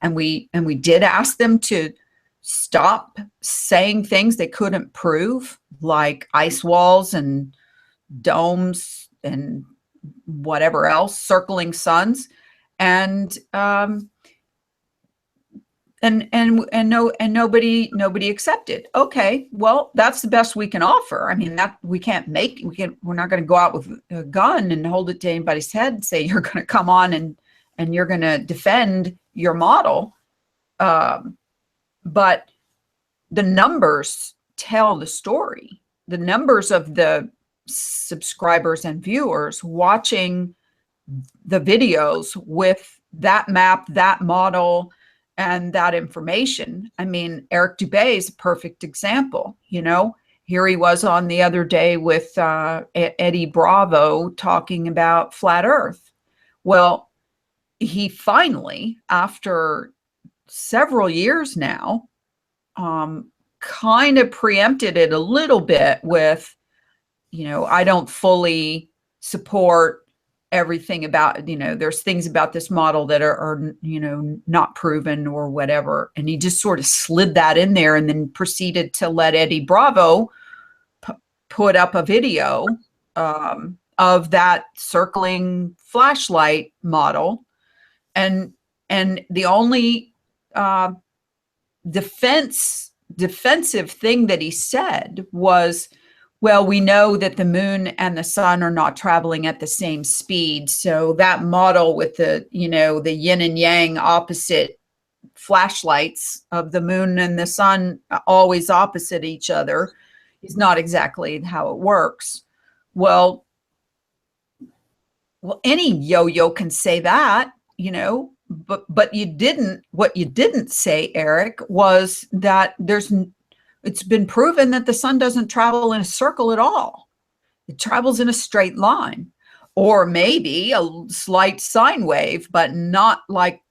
and we did ask them to stop saying things they couldn't prove, like ice walls and domes and whatever else, circling suns, and nobody accepted. Okay, well, that's the best we can offer. I mean, that we're not going to go out with a gun and hold it to anybody's head and say you're going to come on and you're going to defend your model. But the numbers tell the story. The numbers of the subscribers and viewers watching the videos with that map, that model, and that information. I mean, Eric Dubay is a perfect example. Here he was on the other day with Eddie Bravo talking about flat Earth. Well, he finally, after several years now, kind of preempted it a little bit with, I don't fully support everything about, there's things about this model that are not proven or whatever. And he just sort of slid that in there and then proceeded to let Eddie Bravo put up a video of that circling flashlight model. And the only defensive thing that he said was, well, we know that the moon and the sun are not traveling at the same speed. So that model with the yin and yang opposite flashlights of the moon and the sun always opposite each other is not exactly how it works. Well, any yo-yo can say that, but what you didn't say, Eric, was that it's been proven that the sun doesn't travel in a circle at all. It travels in a straight line, or maybe a slight sine wave, but not like,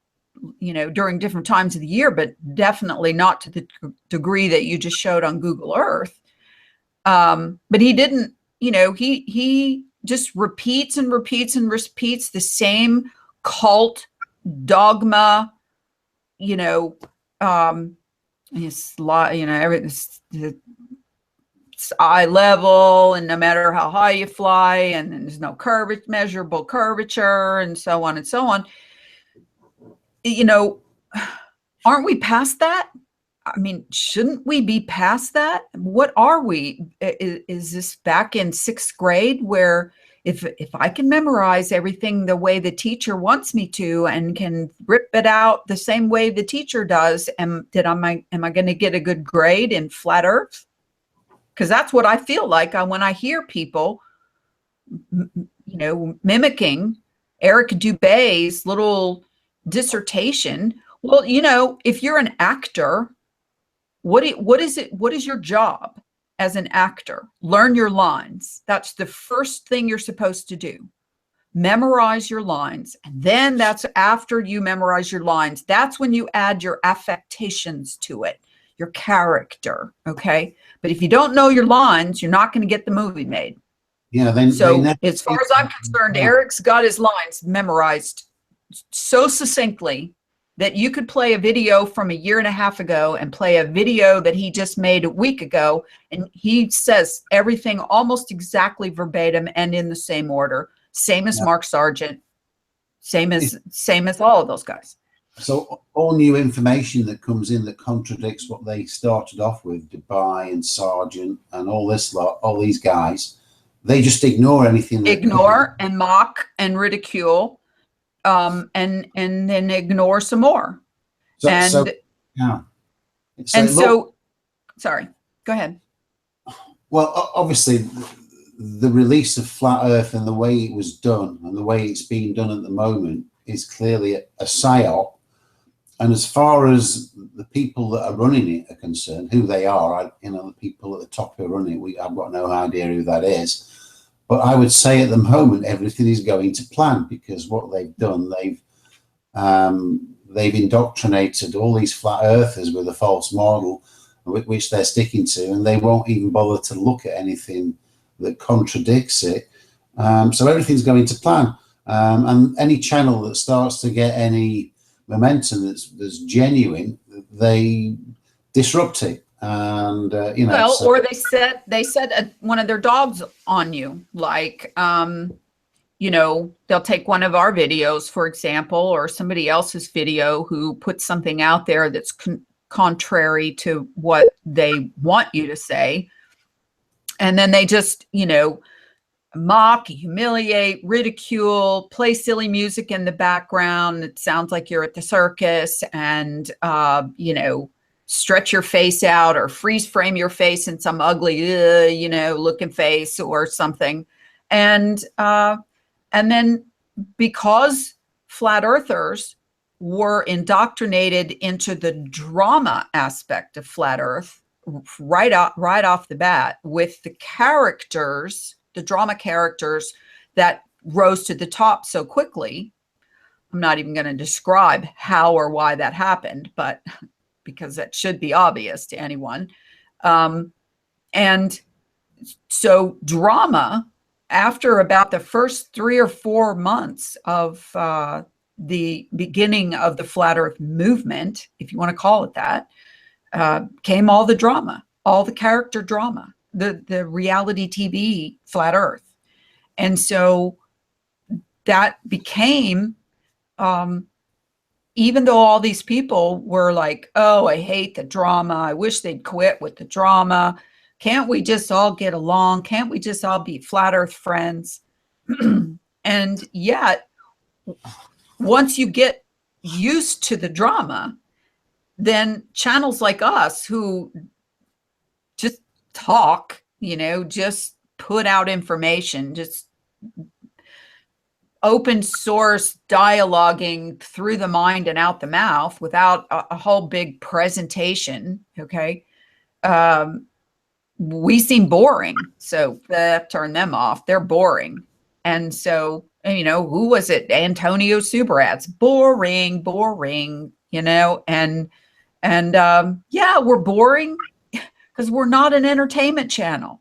during different times of the year, but definitely not to the degree that you just showed on Google Earth. But he didn't, he just repeats and repeats and repeats the same cult dogma, it's eye level, and no matter how high you fly, and there's no measurable curvature, and so on and so on. Aren't we past that? I mean, shouldn't we be past that? What are we? Is this back in 6th grade, where if I can memorize everything the way the teacher wants me to and can rip it out the same way the teacher does, am I going to get a good grade in flat Earth? Because that's what I feel like when I hear people, mimicking Eric Dubay's little dissertation. Well, if you're an actor, what is your job? As an actor, learn your lines. That's the first thing you're supposed to do. Memorize your lines. And then that's after you memorize your lines, that's when you add your affectations to it, your character. Okay. But if you don't know your lines, you're not going to get the movie made. Yeah. As far as I'm concerned, Eric's got his lines memorized so succinctly that you could play a video from a year and a half ago and play a video that he just made a week ago, and he says everything almost exactly verbatim and in the same order, same as Mark Sargent, same as all of those guys. So all new information that comes in that contradicts what they started off with, Dubai and Sargent and all this lot, all these guys, they just ignore anything. Ignore and mock and ridicule. And then ignore some more. Sorry, go ahead. Well, obviously, the release of flat Earth and the way it was done and the way it's being done at the moment is clearly a psyop. And as far as the people that are running it are concerned, who they are, the people at the top who are running it, I've got no idea who that is. But I would say at the moment everything is going to plan, because what they've done, they've indoctrinated all these flat earthers with a false model, which they're sticking to, and they won't even bother to look at anything that contradicts it. So everything's going to plan, and any channel that starts to get any momentum that's genuine, they disrupt it. And well, so, or they set one of their dogs on you, like they'll take one of our videos, for example, or somebody else's video who puts something out there that's contrary to what they want you to say, and then they just mock, humiliate, ridicule, play silly music in the background. It sounds like you're at the circus, and stretch your face out or freeze frame your face in some ugly, looking face or something. And then because flat earthers were indoctrinated into the drama aspect of flat Earth right off the bat, with the characters, the drama characters that rose to the top so quickly. I'm not even going to describe how or why that happened, but because that should be obvious to anyone. And so drama, after about the first 3 or 4 months of the beginning of the flat Earth movement, if you want to call it that, came all the drama, all the character drama, the reality TV flat Earth. And so that became, even though all these people were like, oh, I hate the drama, I wish they'd quit with the drama, can't we just all get along? Can't we just all be flat Earth friends? And yet, once you get used to the drama, then channels like us who just talk, just put out information, just open source dialoguing through the mind and out the mouth without a whole big presentation, okay? We seem boring, so turn them off. They're boring. And so, who was it? Antonio Subarat's boring, and yeah, we're boring because we're not an entertainment channel.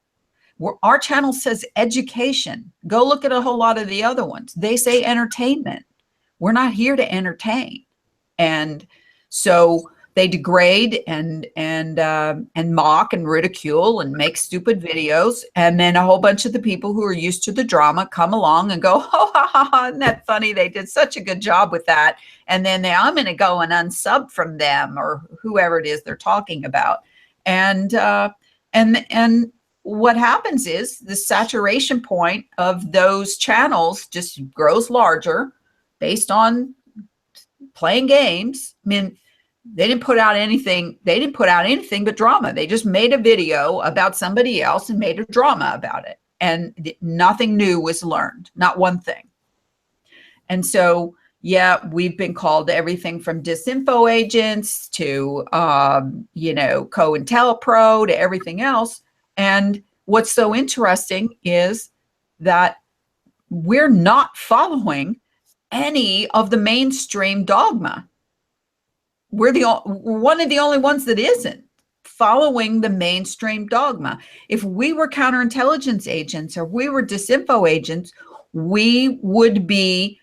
Our channel says education. Go look at a whole lot of the other ones. They say entertainment. We're not here to entertain. And so they degrade and mock and ridicule and make stupid videos. And then a whole bunch of the people who are used to the drama come along and go, oh, ha, ha, ha, isn't that funny? They did such a good job with that. And then I'm going to go and unsub from them, or whoever it is they're talking about. And what happens is the saturation point of those channels just grows larger based on playing games. I mean, they didn't put out anything but drama. They just made a video about somebody else and made a drama about it. And nothing new was learned, not one thing. And so, yeah, we've been called everything from disinfo agents to, COINTELPRO to everything else. And what's so interesting is that we're not following any of the mainstream dogma. We're one of the only ones that isn't following the mainstream dogma. If we were counterintelligence agents or we were disinfo agents, we would be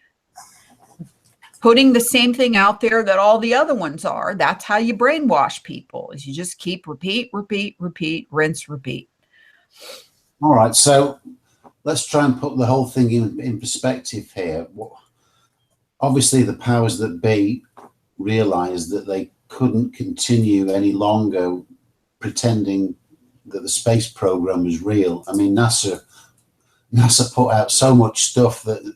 putting the same thing out there that all the other ones are. That's how you brainwash people, is you just keep repeat, rinse, repeat. All right, so let's try and put the whole thing in perspective here. Obviously, the powers that be realized that they couldn't continue any longer pretending that the space program was real. I mean, NASA put out so much stuff that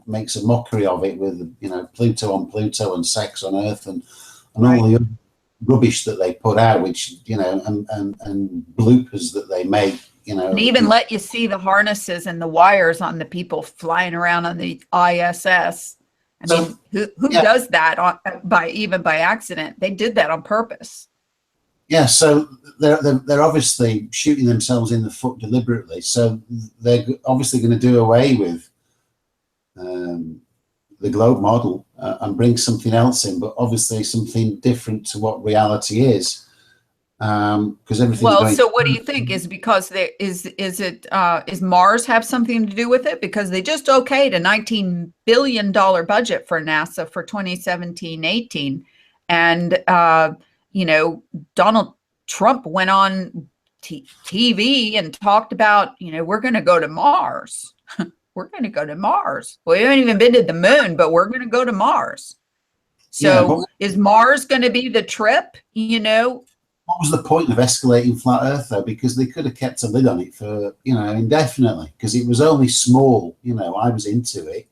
makes a mockery of it, with Pluto on Pluto and sex on Earth and right, all the other rubbish that they put out, which and bloopers that they make, you know. And even let you see the harnesses and the wires on the people flying around on the ISS. I mean, who does that even by accident? They did that on purpose. Yeah, so they're obviously shooting themselves in the foot deliberately. So they're obviously going to do away with the globe model and bring something else in, but obviously something different to what reality is. Because everything's well, so what do you think? Is because is Mars have something to do with it? Because they just okayed a $19 billion budget for NASA for 2017-18, and you know, Donald Trump went on TV and talked about, you know, we're going to go to Mars. We're going to go to Mars. We haven't even been to the moon, but we're going to go to Mars. So is Mars going to be the trip? You know, what was the point of escalating flat Earth though? Because they could have kept a lid on it for, you know, indefinitely, because it was only small. You know, I was into it,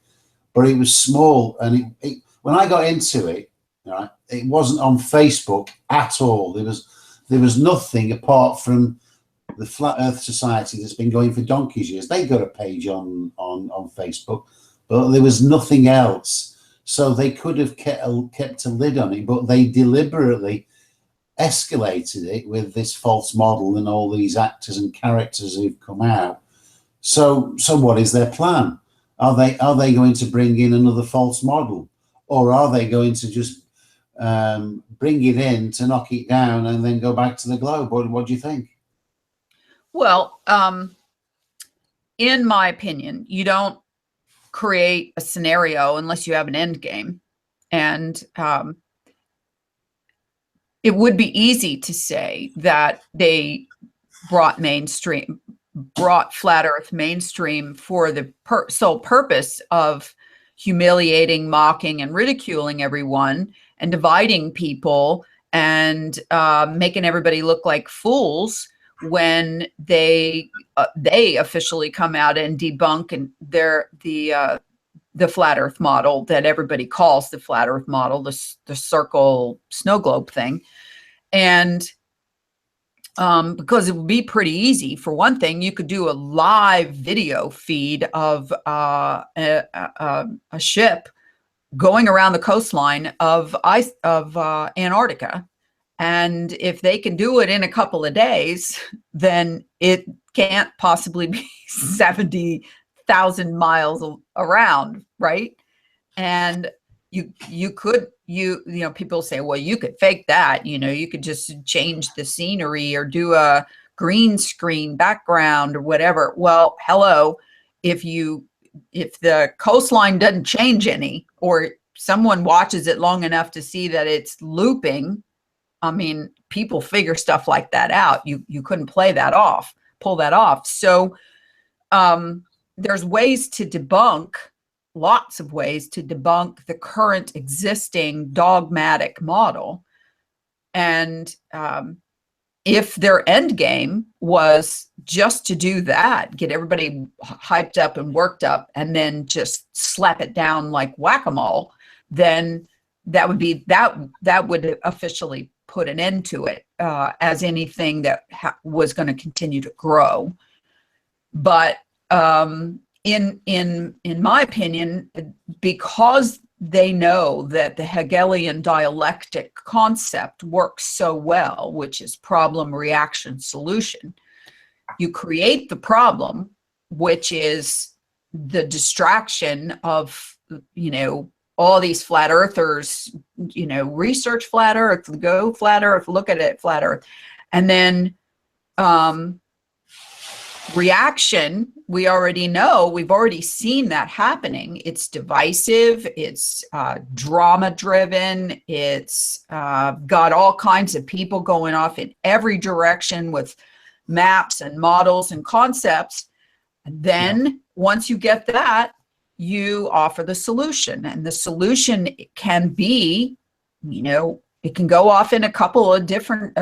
but it was small, and when I got into it, right, it wasn't on Facebook at all. There was nothing apart from the Flat Earth Society that's been going for donkey's years. They got a page on Facebook, but there was nothing else. So they could have kept a lid on it, but they deliberately escalated it with this false model and all these actors and characters who've come out. So what is their plan? Are they going to bring in another false model, or are they going to just bring it in to knock it down and then go back to the globe? What do you think? Well, in my opinion, you don't create a scenario unless you have an end game. And it would be easy to say that they brought flat Earth mainstream for the sole purpose of humiliating, mocking, and ridiculing everyone and dividing people and making everybody look like fools when they officially come out and debunk and the flat Earth model that everybody calls the flat Earth model, the circle snow globe thing. And because it would be pretty easy. For one thing, you could do a live video feed of a ship going around the coastline of Antarctica. And if they can do it in a couple of days, then it can't possibly be 70,000 miles around, right? And you know, people say, well, you could fake that, you know, you could just change the scenery or do a green screen background or whatever. Well, hello, if the coastline doesn't change any, or someone watches it long enough to see that it's looping, I mean, people figure stuff like that out. You couldn't pull that off. So there's ways to debunk, lots of ways to debunk the current existing dogmatic model. And if their end game was just to do that, get everybody hyped up and worked up, and then just slap it down like whack-a-mole, then that would officially put an end to it as anything that was going to continue to grow. But in my opinion, because they know that the Hegelian dialectic concept works so well, which is problem, reaction, solution, you create the problem, which is the distraction of, you know, all these flat earthers, you know, research flat Earth, go flat Earth, look at it, flat Earth. And then reaction, we already know, we've already seen that happening. It's divisive, it's drama driven, it's got all kinds of people going off in every direction with maps and models and concepts. And then once you get that, you offer the solution, and the solution can be, you know, it can go off in a couple of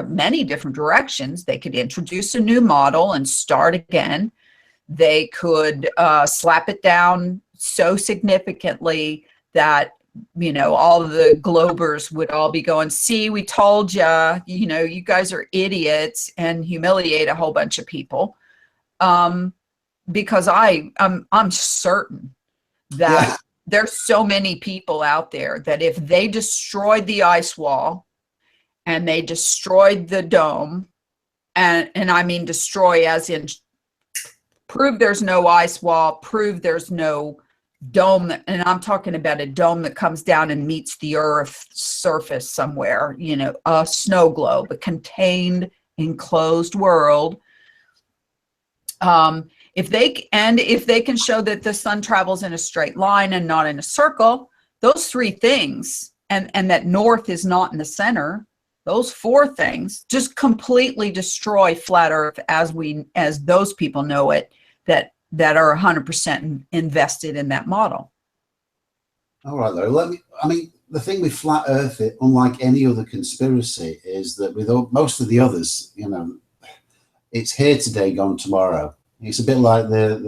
many different directions. They could introduce a new model and start again. They could slap it down so significantly that, you know, all of the globers would all be going, see, we told you, you know, you guys are idiots, and humiliate a whole bunch of people. because I'm certain that there's so many people out there that if they destroyed the ice wall and they destroyed the dome, and I mean destroy as in prove there's no ice wall, prove there's no dome, and I'm talking about a dome that comes down and meets the Earth's surface somewhere, you know, a snow globe, a contained, enclosed world. If they can show that the sun travels in a straight line and not in a circle, those three things, and that north is not in the center, those four things just completely destroy flat Earth as those people know it, that are 100% invested in that model. All right, though. I mean, the thing with flat Earth, unlike any other conspiracy, is that with most of the others, you know, it's here today, gone tomorrow. It's a bit like the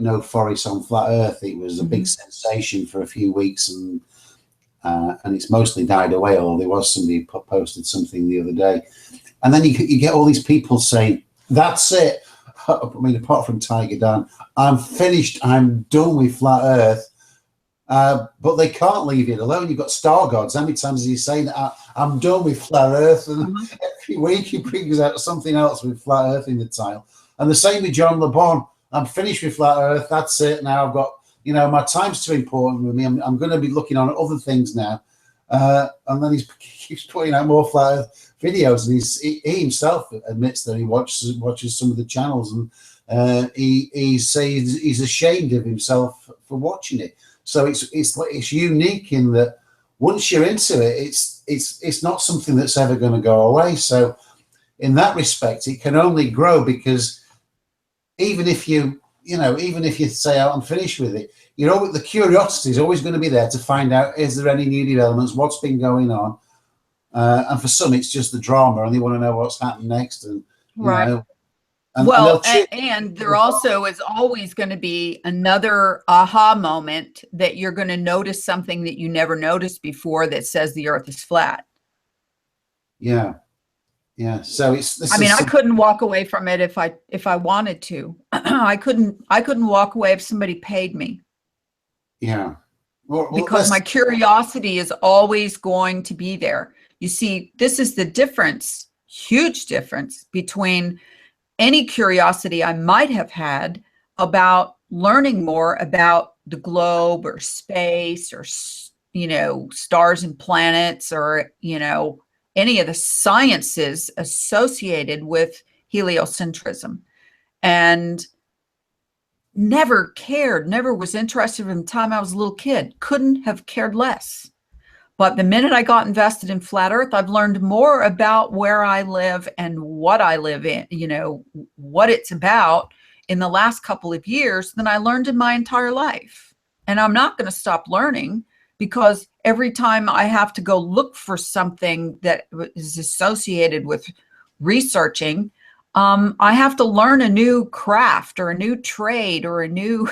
no forest on flat Earth. It was a big sensation for a few weeks, and it's mostly died away. Although there was somebody posted something the other day, and then you get all these people saying, "That's it." I mean, apart from Tiger Dan, I'm finished. I'm done with flat Earth. But they can't leave it alone. You've got star gods. How many times is he saying that I'm done with flat Earth? And every week he brings out something else with flat Earth in the title. And the same with John LeBon. I'm finished with flat Earth. That's it. Now I've got, you know, my time's too important with me. I'm going to be looking on other things now. And then he keeps putting out more flat Earth videos, and he himself admits that he watches some of the channels, and he says he's ashamed of himself for watching it. So it's unique in that once you're into it, it's not something that's ever going to go away. So in that respect, it can only grow, because even if you say, oh, I'm finished with it, you know, the curiosity is always going to be there to find out, is there any new developments, what's been going on. And for some, it's just the drama, and they want to know what's happened next. And right. And there also is always going to be another aha moment that you're going to notice something that you never noticed before that says the Earth is flat. Yeah. So I couldn't walk away from it if I wanted to. I couldn't walk away if somebody paid me. Yeah. Because my curiosity is always going to be there. You see, this is the difference, huge difference between any curiosity I might have had about learning more about the globe or space or, you know, stars and planets, or, you know, any of the sciences associated with heliocentrism, and never was interested from the time I was a little kid, couldn't have cared less. But the minute I got invested in flat Earth, I've learned more about where I live and what I live in, you know, what it's about in the last couple of years than I learned in my entire life. And I'm not going to stop learning, because every time I have to go look for something that is associated with researching, I have to learn a new craft or a new trade or a new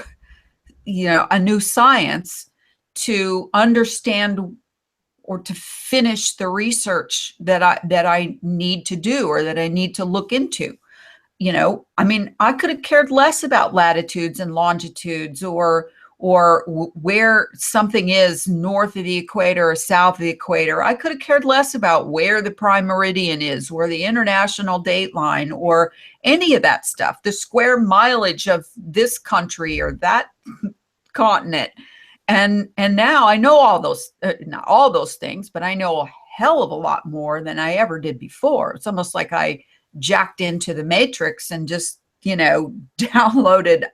science to understand or to finish the research that I need to do, or that I need to look into. You know, I mean, I could have cared less about latitudes and longitudes, or where something is north of the equator or south of the equator. I could have cared less about where the prime meridian is, or the international date line, or any of that stuff, the square mileage of this country or that continent. And now I know all those, not all those things, but I know a hell of a lot more than I ever did before. It's almost like I jacked into the Matrix and just, you know, downloaded,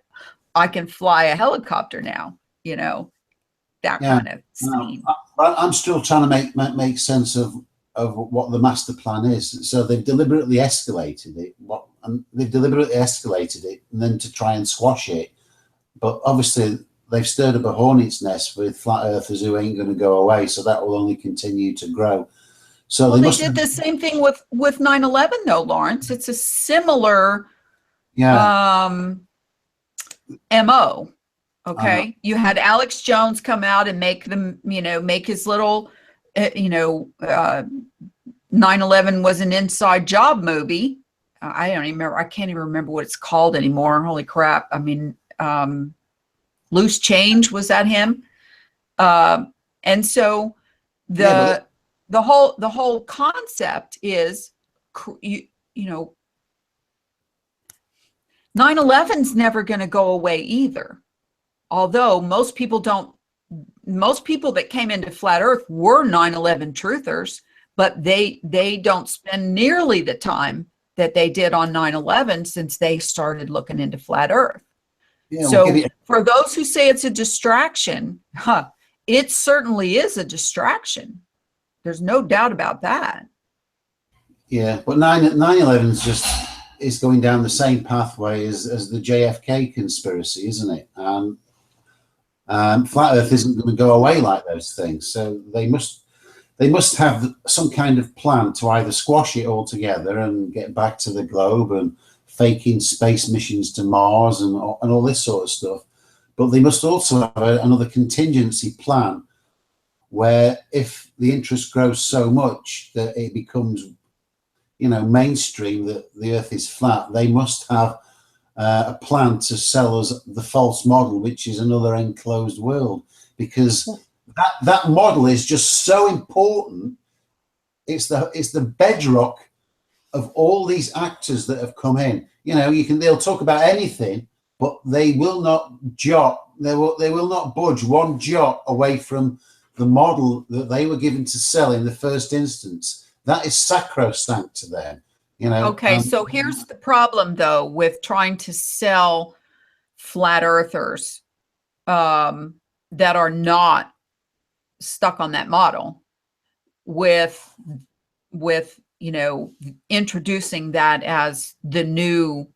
I can fly a helicopter now, you know, that kind of scene. I'm still trying to make sense of what the master plan is. So they've deliberately escalated it, and then to try and squash it. But obviously they've stirred up a hornet's nest with flat earthers who ain't going to go away. So that will only continue to grow. So they did the same thing with 9/11 though, Lawrence. It's a similar MO. Okay. You had Alex Jones come out and make his little, 9/11 was an inside job movie. I don't even remember. I can't even remember what it's called anymore. Holy crap. I mean, Loose Change, was that him? And so the whole concept is, you know, 9/11's never going to go away either. Although most people that came into flat earth were 9/11 truthers, but they don't spend nearly the time that they did on 9/11 since they started looking into flat earth. Yeah, So for those who say it's a distraction, it certainly is a distraction. There's no doubt about that. Yeah, but 9/11 is going down the same pathway as the JFK conspiracy, isn't it? Flat Earth isn't going to go away like those things. So they must have some kind of plan to either squash it all together and get back to the globe and faking space missions to Mars and all this sort of stuff. But they must also have another contingency plan where if the interest grows so much that it becomes, mainstream that the Earth is flat, they must have a plan to sell us the false model, which is another enclosed world, because that model is just so important. It's the bedrock of all these actors that have come in. They'll talk about anything, but they will not budge one jot away from the model that they were given to sell in the first instance. That is sacrosanct to them. Okay, so here's the problem, though, with trying to sell flat earthers that are not stuck on that model, with introducing that as the new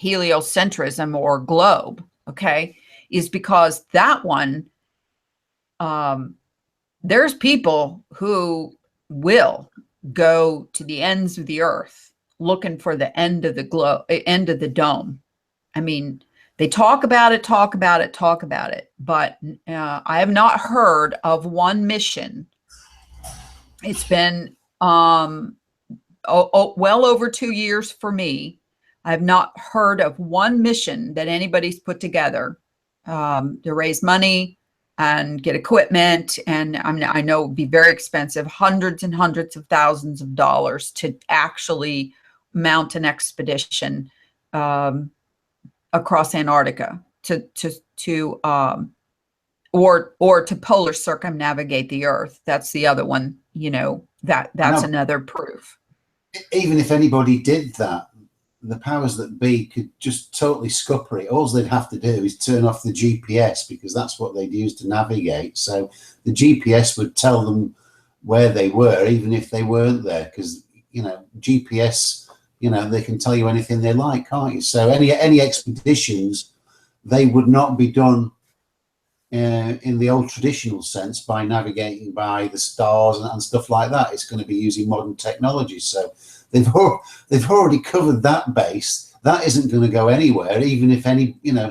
heliocentrism or globe, okay, is because that one, there's people who will go to the ends of the earth looking for the end of the globe, end of the dome. I mean, they talk about it, but I have not heard of one mission. It's been well over 2 years for me. I have not heard of one mission that anybody's put together to raise money and get equipment. And I know it would be very expensive, hundreds and hundreds of thousands of dollars to actually mount an expedition across Antarctica or to polar circumnavigate the Earth. That's the other one, that's another proof. Even if anybody did that, the powers that be could just totally scupper it. All they'd have to do is turn off the GPS, because that's what they'd use to navigate. So the GPS would tell them where they were, even if they weren't there, because GPS, they can tell you anything they like, can't you? So any expeditions, they would not be done in the old traditional sense by navigating by the stars and stuff like that. It's going to be using modern technology. So they've already covered that base. That isn't going to go anywhere, even if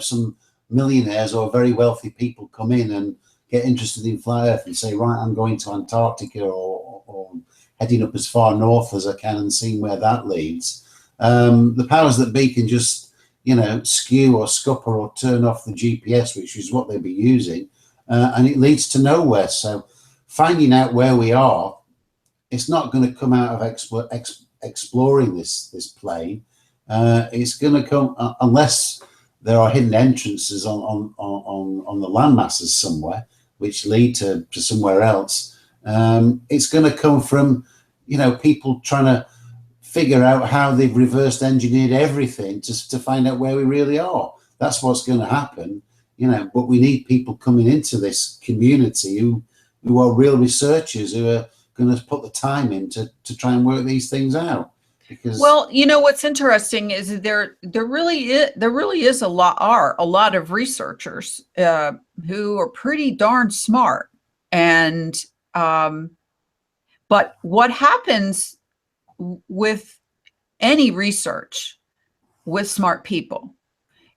some millionaires or very wealthy people come in and get interested in flat Earth and say, right, I'm going to Antarctica or heading up as far north as I can and seeing where that leads. The powers that be can just skew or scupper or turn off the GPS, which is what they'd be using, and it leads to nowhere. So finding out where we are, it's not going to come out of exploring this plane. It's going to come unless there are hidden entrances on the land masses somewhere, which lead to somewhere else. It's going to come from people trying to figure out how they've reversed engineered everything to find out where we really are. That's what's going to happen, but we need people coming into this community who are real researchers, who are going to put the time in to try and work these things out. Because, well, what's interesting is there really is a lot of researchers who are pretty darn smart, and but what happens with any research with smart people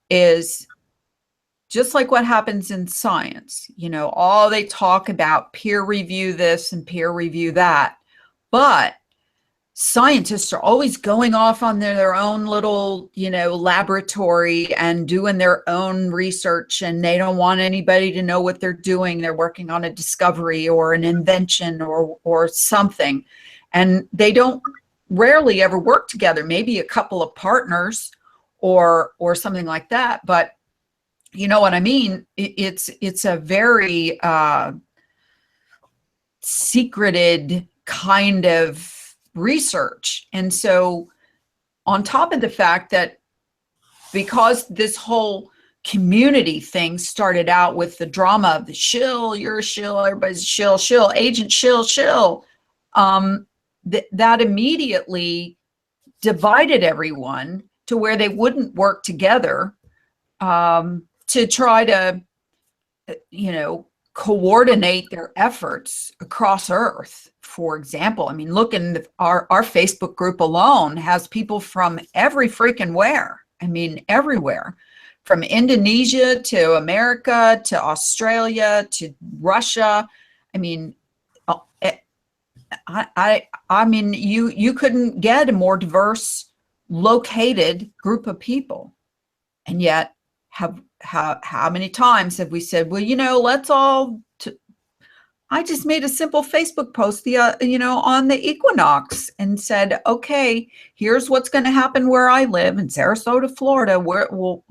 is just like what happens in science. All they talk about, peer review this and peer review that, but scientists are always going off on their own little, laboratory and doing their own research, and they don't want anybody to know what they're doing. They're working on a discovery or an invention or something, and they don't rarely ever work together. Maybe a couple of partners or something like that, but you know what I mean? It's a very secreted kind of research. And so on top of the fact that because this whole community thing started out with the drama of the shill, you're a shill, everybody's a shill, agent shill, that immediately divided everyone to where they wouldn't work together to try to, coordinate their efforts across Earth. For example, I mean, look, in our Facebook group alone has people from every freaking where. I mean, everywhere, from Indonesia to America to Australia to Russia. I mean, I mean, you couldn't get a more diverse located group of people, and yet how many times have we said, well, let's all I just made a simple Facebook post on the equinox and said, okay, here's what's going to happen where I live in Sarasota, Florida, where we'll,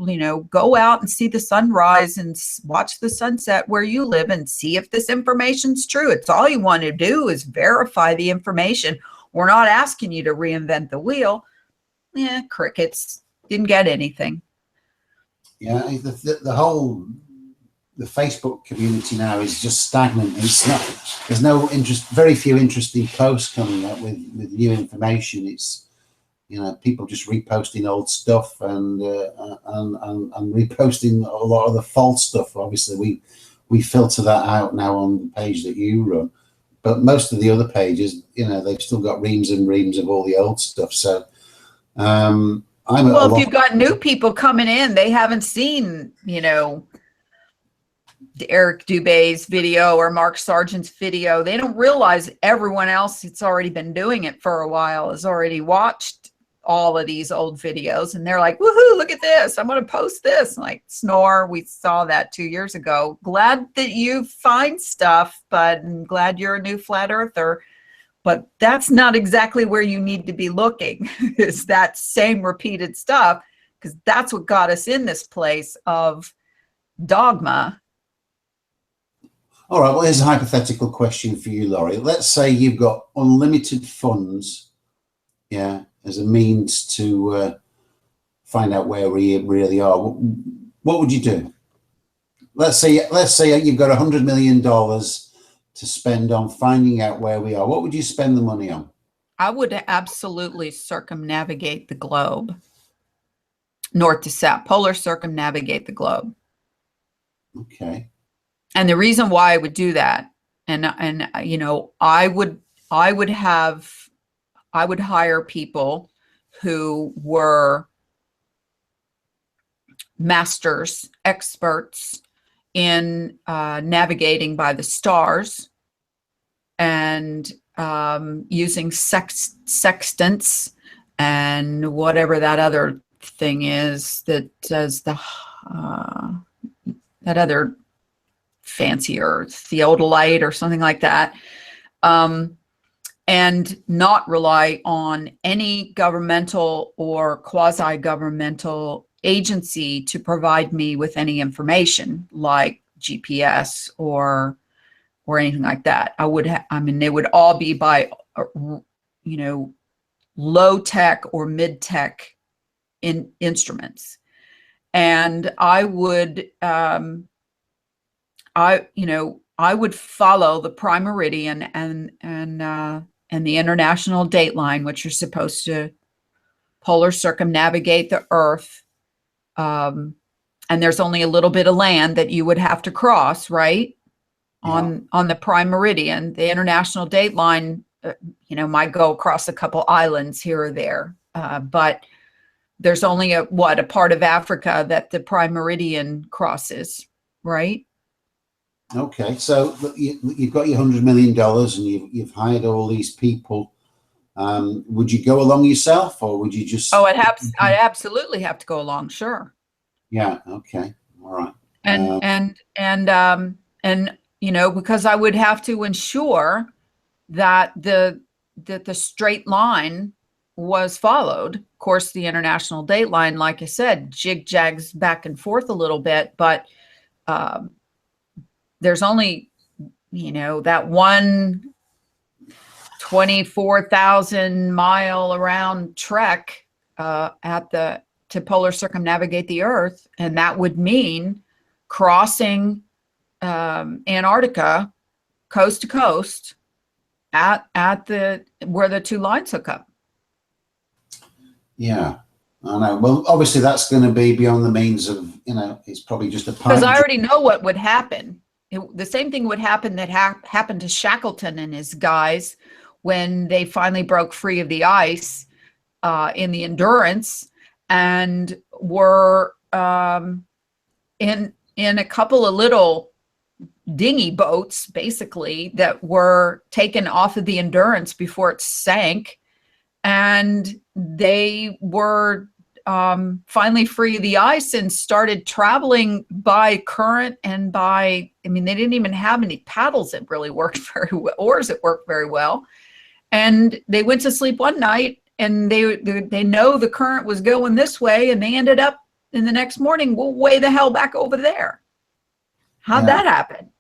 go out and see the sunrise and watch the sunset where you live and see if this information's true. It's all you want to do is verify the information. We're not asking you to reinvent the wheel. Yeah, crickets. Didn't get anything. Yeah, the Facebook community now is just stagnant. It's not. There's no interest. Very few interesting posts coming up with new information. It's people just reposting old stuff and reposting a lot of the false stuff. Obviously, we filter that out now on the page that you run, but most of the other pages, they've still got reams and reams of all the old stuff. So. If you've got new people coming in, they haven't seen, Eric Dubé's video or Mark Sargent's video. They don't realize everyone else that's already been doing it for a while has already watched all of these old videos, and they're like, woohoo, look at this. I'm going to post this. Like, snore. We saw that 2 years ago. Glad that you find stuff, but I'm glad you're a new flat earther. But that's not exactly where you need to be looking, is that same repeated stuff, because that's what got us in this place of dogma. All right, well, here's a hypothetical question for you, Laurie. Let's say you've got unlimited funds, as a means to find out where we really are. What would you do? Let's say you've got $100 million to spend on finding out where we are. What would you spend the money on? I would absolutely circumnavigate the globe, north to south, polar circumnavigate the globe. Okay. And the reason why I would do that, and I would hire people who were masters, experts in navigating by the stars and using sextants and whatever that other thing is that does that other fancier theodolite or something like that, and not rely on any governmental or quasi-governmental agency to provide me with any information like GPS or anything like that. They would all be by, low tech or mid tech instruments. And I would, I would follow the prime meridian and the international dateline, which are supposed to polar circumnavigate the Earth. And there's only a little bit of land that you would have to cross, right? Yeah. On the prime meridian. The international dateline, might go across a couple islands here or there, but there's only a part of Africa that the prime meridian crosses, right? Okay, so you've got your $100 million and you've hired all these people Would you go along yourself, or would you just? Oh, I'd absolutely have to go along. Sure. Yeah. Okay. All right. And you know, because I would have to ensure that the straight line was followed. Of course, the international date line, like I said, jig-jags back and forth a little bit, but there's only, you know, that one 24,000 mile around trek to polar circumnavigate the Earth, and that would mean crossing Antarctica coast to coast at the where the two lines hook up. Yeah, I know. Well, obviously that's going to be beyond the means of, you know, it's probably just a pipe. Because I already know what would happen. The same thing would happen that happened to Shackleton and his guys when they finally broke free of the ice in the Endurance and were in a couple of little dinghy boats, basically, that were taken off of the Endurance before it sank, and they were finally free of the ice and started traveling by current and by, I mean, they didn't even have any paddles that really worked very well, oars that worked very well. And they went to sleep one night and they know the current was going this way, and they ended up in the next morning, well, way the hell back over there. How'd that happen?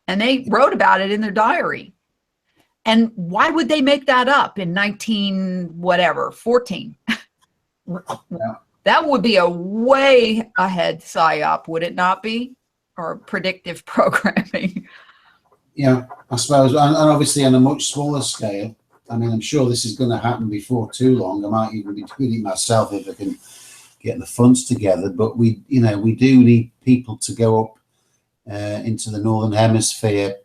And they wrote about it in their diary. And why would they make that up in 14? Yeah. That would be a way ahead psyop, would it not be? Or predictive programming. Yeah, I suppose, and obviously on a much smaller scale. I mean, I'm sure this is going to happen before too long. I might even be doing it myself if I can get the funds together. But we do need people to go up into the Northern Hemisphere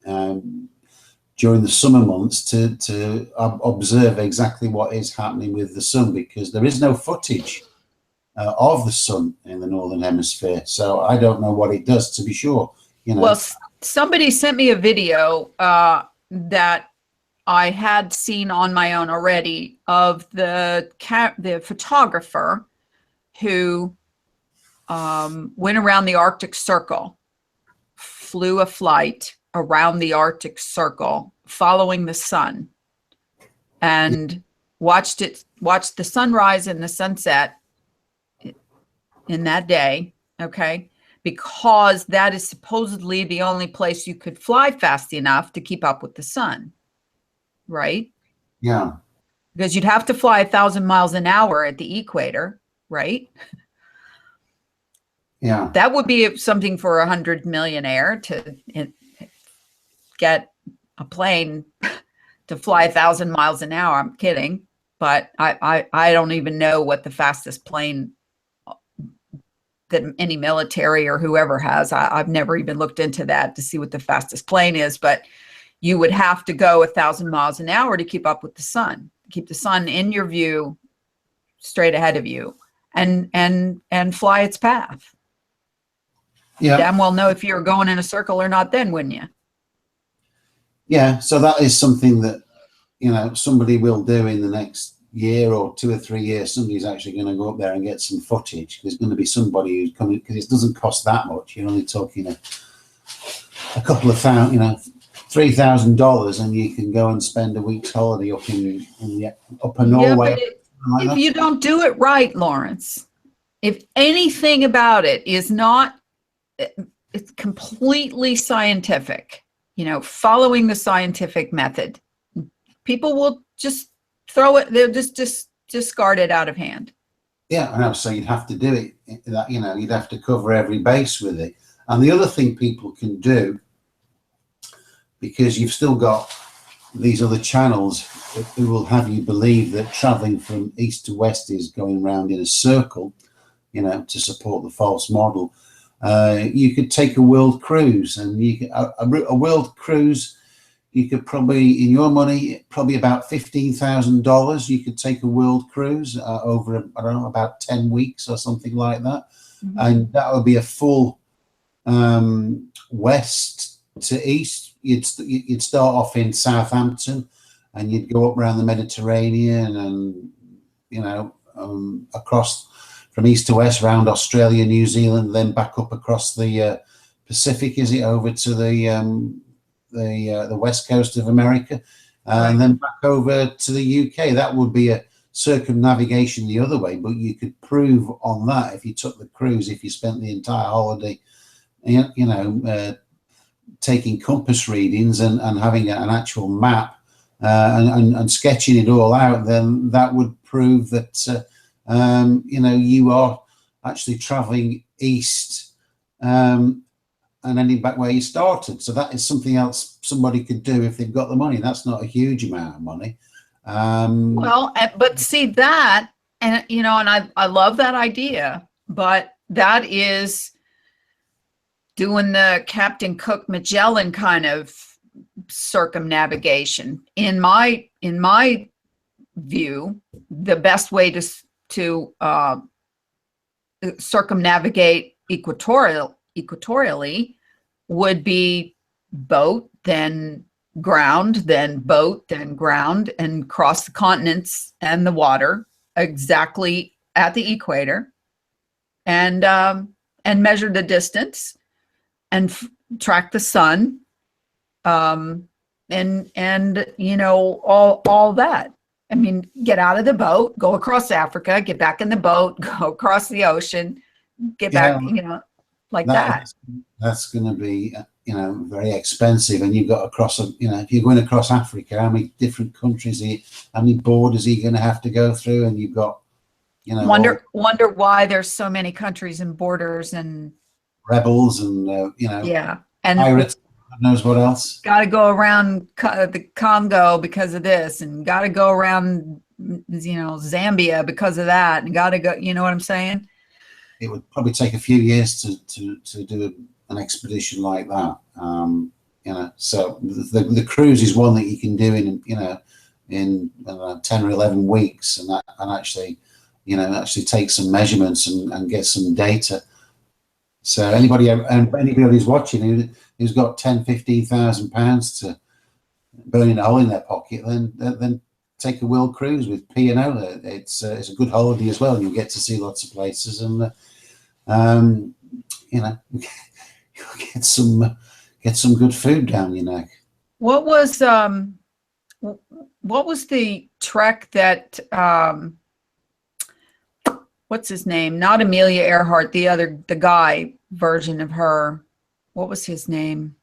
during the summer months to observe exactly what is happening with the sun, because there is no footage of the sun in the Northern Hemisphere. So I don't know what it does, to be sure. You know. Well, somebody sent me a video that I had seen on my own already of the photographer who went around the Arctic Circle, flew a flight around the Arctic Circle following the sun, and watched the sunrise and the sunset in that day. Okay. Because that is supposedly the only place you could fly fast enough to keep up with the sun. Right? Yeah. Because you'd have to fly 1,000 miles an hour at the equator, right? Yeah. That would be something for 100 millionaire to get a plane to fly 1,000 miles an hour. I'm kidding. But I don't even know what the fastest plane that any military or whoever has. I've never even looked into that to see what the fastest plane is, but you would have to go 1,000 miles an hour to keep up with the sun, keep the sun in your view, straight ahead of you, and fly its path. Yeah. Damn well know if you were going in a circle or not then, wouldn't you? Yeah. So that is something that, you know, somebody will do in the next year or 2 or 3 years. Somebody's actually going to go up there and get some footage. There's going to be somebody who's coming, because it doesn't cost that much. You're only talking a couple of thousand, you know, $3,000, and you can go and spend a week's holiday up in upper Norway. Yeah, if you don't do it right, Lawrence, if anything about it is not, it's completely scientific, you know, following the scientific method, people will just throw it. They'll just discard it out of hand. Yeah, I know. So you'd have to do it. That, you know, you'd have to cover every base with it. And the other thing people can do, because you've still got these other channels who will have you believe that traveling from east to west is going around in a circle, you know, to support the false model. You could take a world cruise, and you could, a world cruise, you could probably, in your money, probably about $15,000. You could take a world cruise over, I don't know, about 10 weeks or something like that. Mm-hmm. And that would be a full west to east. You'd start off in Southampton, and you'd go up around the Mediterranean and, across from east to west around Australia, New Zealand, then back up across the Pacific, is it, over to the west coast of America, and then back over to the UK. That would be a circumnavigation the other way, but you could prove on that if you took the cruise, if you spent the entire holiday, taking compass readings and having an actual map and sketching it all out, then that would prove that you are actually traveling east and ending back where you started. So that is something else somebody could do if they've got the money. That's not a huge amount of money. Well, but see that, and I love that idea, but that is doing the Captain Cook Magellan kind of circumnavigation. In my view, the best way to circumnavigate equatorially would be boat, then ground, then boat, then ground, and cross the continents and the water exactly at the equator, and measure the distance and track the sun, and all that. I mean, get out of the boat, go across Africa, get back in the boat, go across the ocean, get back, like that. That's going to be, very expensive. And you've got to cross, if you're going across Africa, how many different countries, how many borders are you going to have to go through? And you've got, wonder why there's so many countries and borders and rebels and, and pirates, God knows what else. Got to go around the Congo because of this, and got to go around, Zambia because of that, and got to go, you know what I'm saying? It would probably take a few years to do an expedition like that. So the cruise is one that you can do in 10 or 11 weeks, and actually take some measurements and get some data. So anybody who's watching who's got 10, 15,000 pounds to burning a hole in their pocket, then take a world cruise with P&O. It's a good holiday as well, and you'll get to see lots of places, and get some good food down your neck. What was the trek that what's his name? Not Amelia Earhart, the guy version of her. What was his name?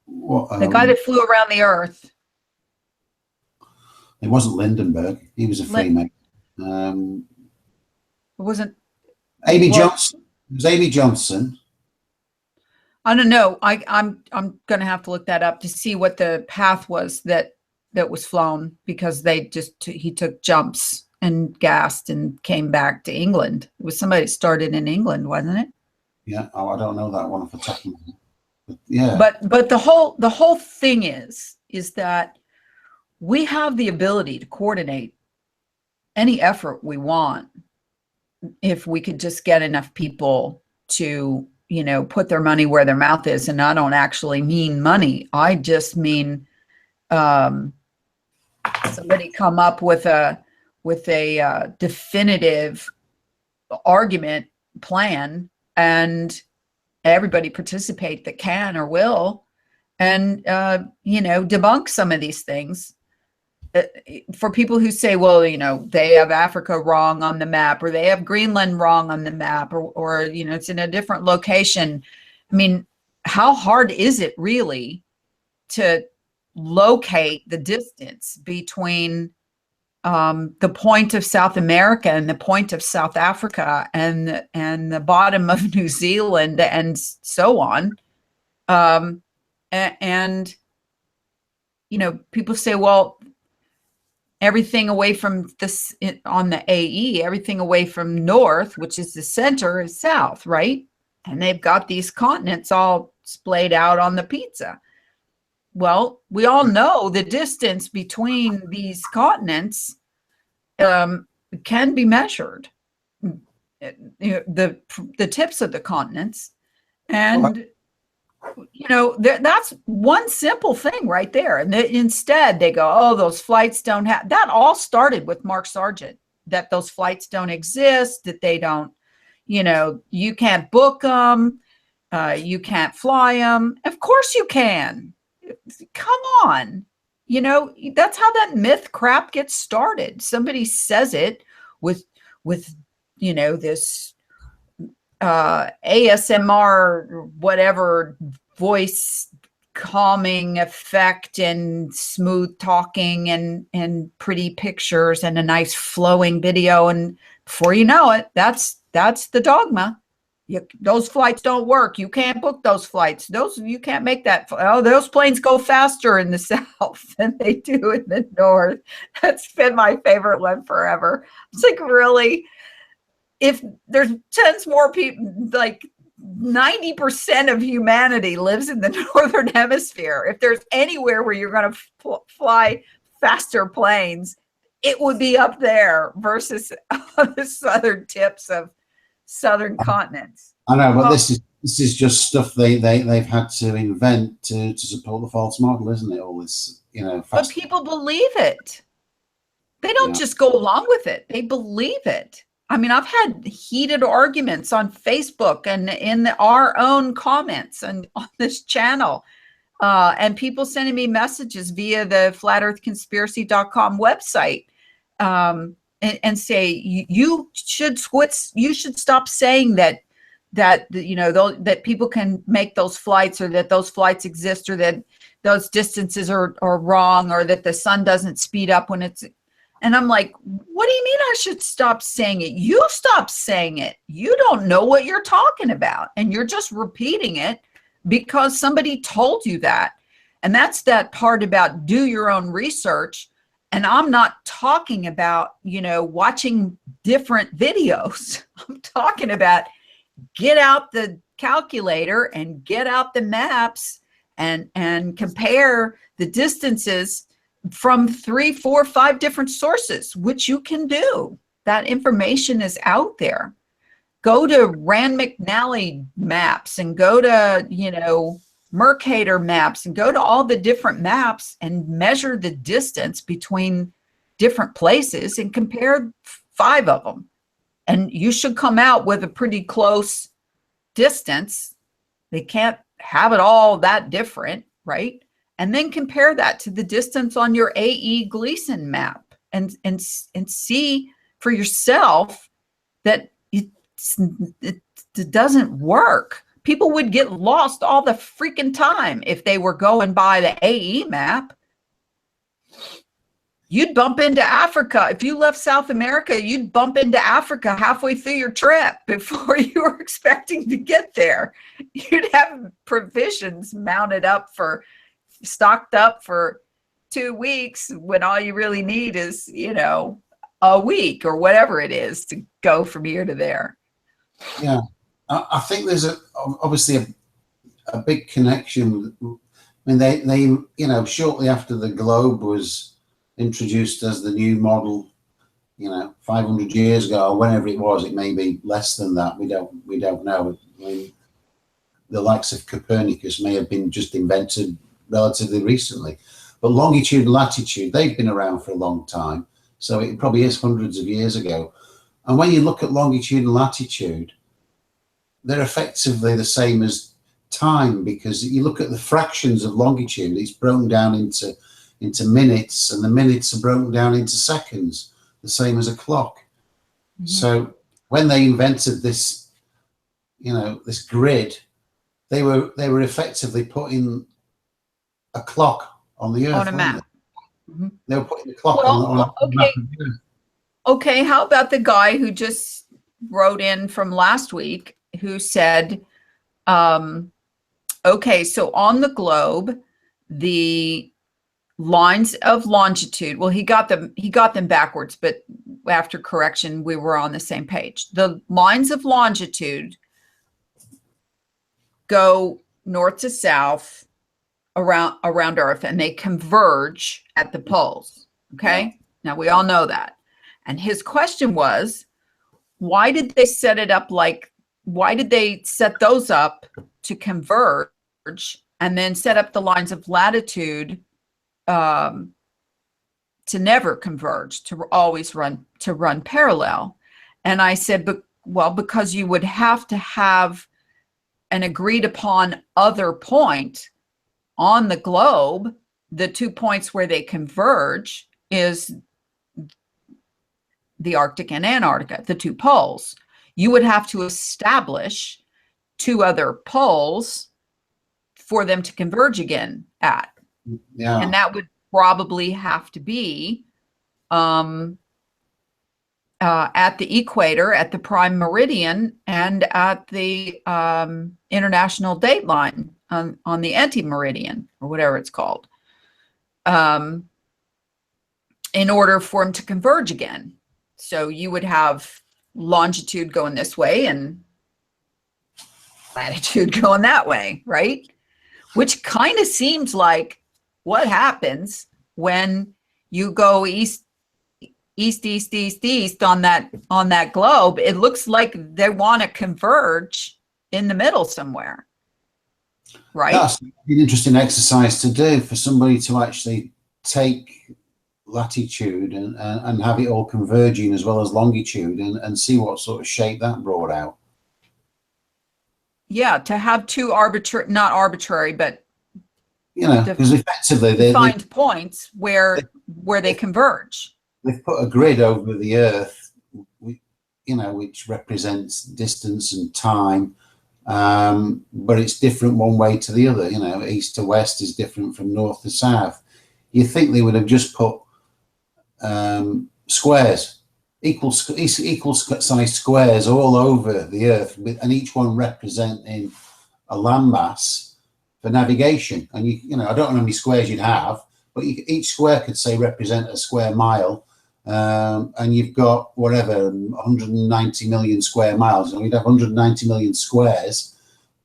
The guy that flew around the earth. It wasn't Lindenberg. He was a Freemason. It wasn't Amy Johnson. It was Amy Johnson. I don't know. I'm going to have to look that up to see what the path was that was flown, because he took jumps and gassed and came back to England. It was somebody that started in England, wasn't it? Yeah. Oh, I don't know that one off the top of my head. But yeah. But the whole thing is that we have the ability to coordinate any effort we want if we could just get enough people to, put their money where their mouth is. And I don't actually mean money. I just mean somebody come up with a definitive argument plan, and everybody participate that can or will, and debunk some of these things. For people who say, well, they have Africa wrong on the map, or they have Greenland wrong on the map, or it's in a different location. I mean, how hard is it really to locate the distance between the point of South America and the point of South Africa and the bottom of New Zealand and so on? And people say, well, everything away from this on the AE, everything away from north, which is the center, is south, right? And they've got these continents all splayed out on the pizza. Well, we all know the distance between these continents can be measured, the tips of the continents. And you know, that's one simple thing right there. And instead they go, oh, those flights don't have, that all started with Mark Sargent, that those flights don't exist, that they don't, you know, you can't book them, you can't fly them. Of course you can. Come on. You know, that's how that myth crap gets started. Somebody says it with, you know, this ASMR, whatever voice calming effect and smooth talking and pretty pictures and a nice flowing video. And before you know it, that's the dogma. Those flights don't work. You can't book those flights. You can't make that. Oh, those planes go faster in the south than they do in the north. That's been my favorite one forever. It's like, really? If there's tons more people, like 90% of humanity lives in the northern hemisphere. If there's anywhere where you're going to fly faster planes, it would be up there versus the southern tips of southern continents. I know, but this is just stuff they've had to invent to support the false model, isn't it? All this, you know. But people believe it. They don't just go along with it. They believe it. I mean, I've had heated arguments on Facebook and in our own comments and on this channel, and people sending me messages via the flatearthconspiracy.com website, and say you should stop saying that you know that people can make those flights, or that those flights exist, or that those distances are wrong, or that the sun doesn't speed up when it's. And I'm like, what do you mean I should stop saying it? You stop saying it. You don't know what you're talking about. And you're just repeating it because somebody told you that. And that's that part about do your own research. And I'm not talking about, you know, watching different videos. I'm talking about get out the calculator and get out the maps and compare the distances from 3, 4, 5 different sources, which you can do. That information is out there. Go to Rand McNally maps and go to, you know, Mercator maps and go to all the different maps and measure the distance between different places and compare 5 of them. And you should come out with a pretty close distance. They can't have it all that different, right? And then compare that to the distance on your A.E. Gleason map and see for yourself that it doesn't work. People would get lost all the freaking time if they were going by the A.E. map. You'd bump into Africa. If you left South America, you'd bump into Africa halfway through your trip before you were expecting to get there. You'd have provisions stocked up for 2 weeks when all you really need is, you know, a week or whatever it is to go from here to there. Yeah, I think there's obviously a big connection. I mean, they you know, shortly after the globe was introduced as the new model, you know, 500 years ago or whenever it was, it may be less than that. We don't know. I mean, the likes of Copernicus may have been just invented relatively recently, but longitude and latitude, they've been around for a long time, so it probably is hundreds of years ago. And when you look at longitude and latitude, they're effectively the same as time, because you look at the fractions of longitude, it's broken down into minutes, and the minutes are broken down into seconds, the same as a clock. Mm-hmm. So when they invented this, you know, this grid, they were effectively putting a clock on the Earth. On a map. Mm-hmm. They were putting a clock on a map of the Earth. Okay, how about the guy who just wrote in from last week who said, okay, so on the globe, the lines of longitude, well, he got them backwards, but after correction, we were on the same page. The lines of longitude go north to south around Earth, and they converge at the poles. Okay. Now we all know that. And his question was, why did they set those up to convert and then set up the lines of latitude to never converge, to always run parallel. And I said, but well, because you would have to have an agreed upon other point on the globe. The 2 points where they converge is the Arctic and Antarctica, the 2 poles. You would have to establish 2 other poles for them to converge again at. Yeah. And that would probably have to be at the equator, at the prime meridian, and at the international date line on the anti-meridian, or whatever it's called, in order for them to converge again. So you would have longitude going this way and latitude going that way, right? Which kind of seems like what happens when you go east on that globe. It looks like they want to converge in the middle somewhere, right? That's an interesting exercise to do, for somebody to actually take latitude and have it all converging as well as longitude, and see what sort of shape that brought out. Yeah, to have 2 not arbitrary, but because effectively defined points where they converge. They've put a grid over the Earth, which represents distance and time, but it's different one way to the other. East to west is different from north to south. You think they would have just put squares, equal size squares all over the Earth, and each one representing a landmass for navigation. And I don't know how many squares you'd have, but each square could say represent a square mile. And you've got whatever 190 million square miles, and we'd have 190 million squares.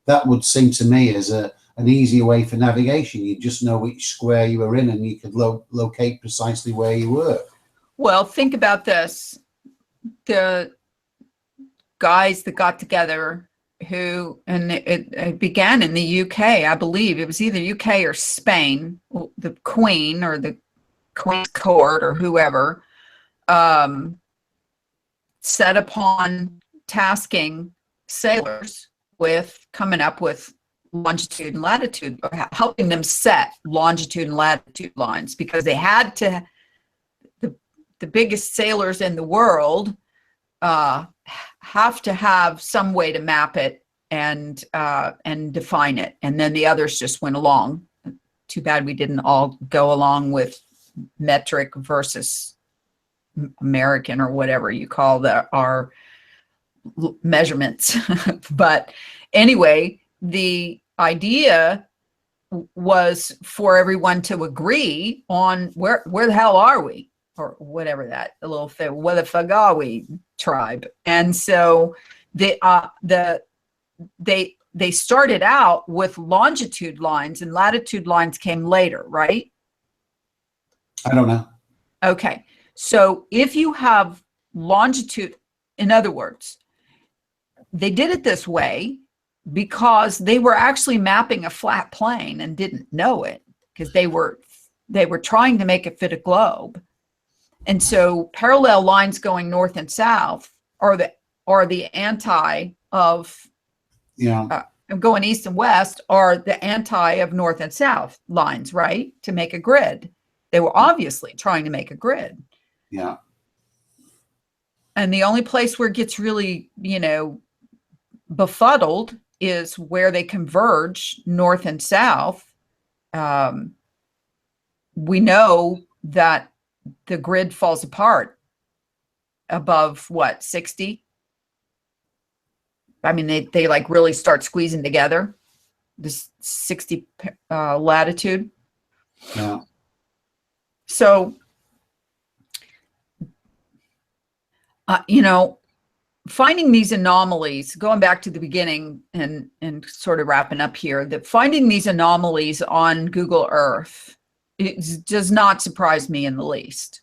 That would seem to me as an easier way for navigation. You just know which square you were in, and you could locate precisely where you were. Well, think about this. The guys that got together, and it began in the UK, I believe. It was either UK or Spain, the Queen or the Queen's Court or whoever, set upon tasking sailors with coming up with longitude and latitude, or helping them set longitude and latitude lines, because they had to, the biggest sailors in the world have to have some way to map it and define it. And then the others just went along. Too bad we didn't all go along with metric versus American, or whatever you call our measurements. But anyway, the idea was for everyone to agree on where the hell are we, or whatever that little thing, where the fuck are we tribe. And so they started out with longitude lines, and latitude lines came later, right? I don't know. Okay. So if you have longitude, in other words, they did it this way because they were actually mapping a flat plane and didn't know it, because they were trying to make it fit a globe. And so parallel lines going north and south are the anti of, going east and west are the anti of north and south lines, right? To make a grid. They were obviously trying to make a grid. Yeah. And the only place where it gets really, befuddled is where they converge north and south. We know that the grid falls apart above 60? I mean, they like really start squeezing together, this 60 latitude. Yeah. So, finding these anomalies, going back to the beginning and sort of wrapping up here, that finding these anomalies on Google Earth, it does not surprise me in the least.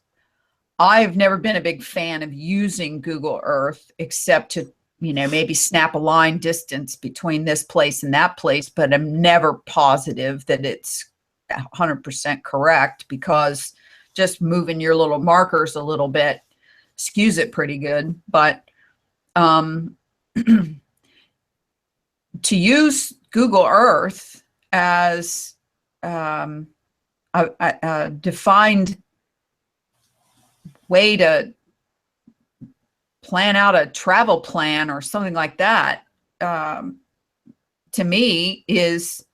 I've never been a big fan of using Google Earth except to, maybe snap a line distance between this place and that place, but I'm never positive that it's 100% correct, because just moving your little markers a little bit skews it pretty good. But to use Google Earth as a defined way to plan out a travel plan or something like that, to me is,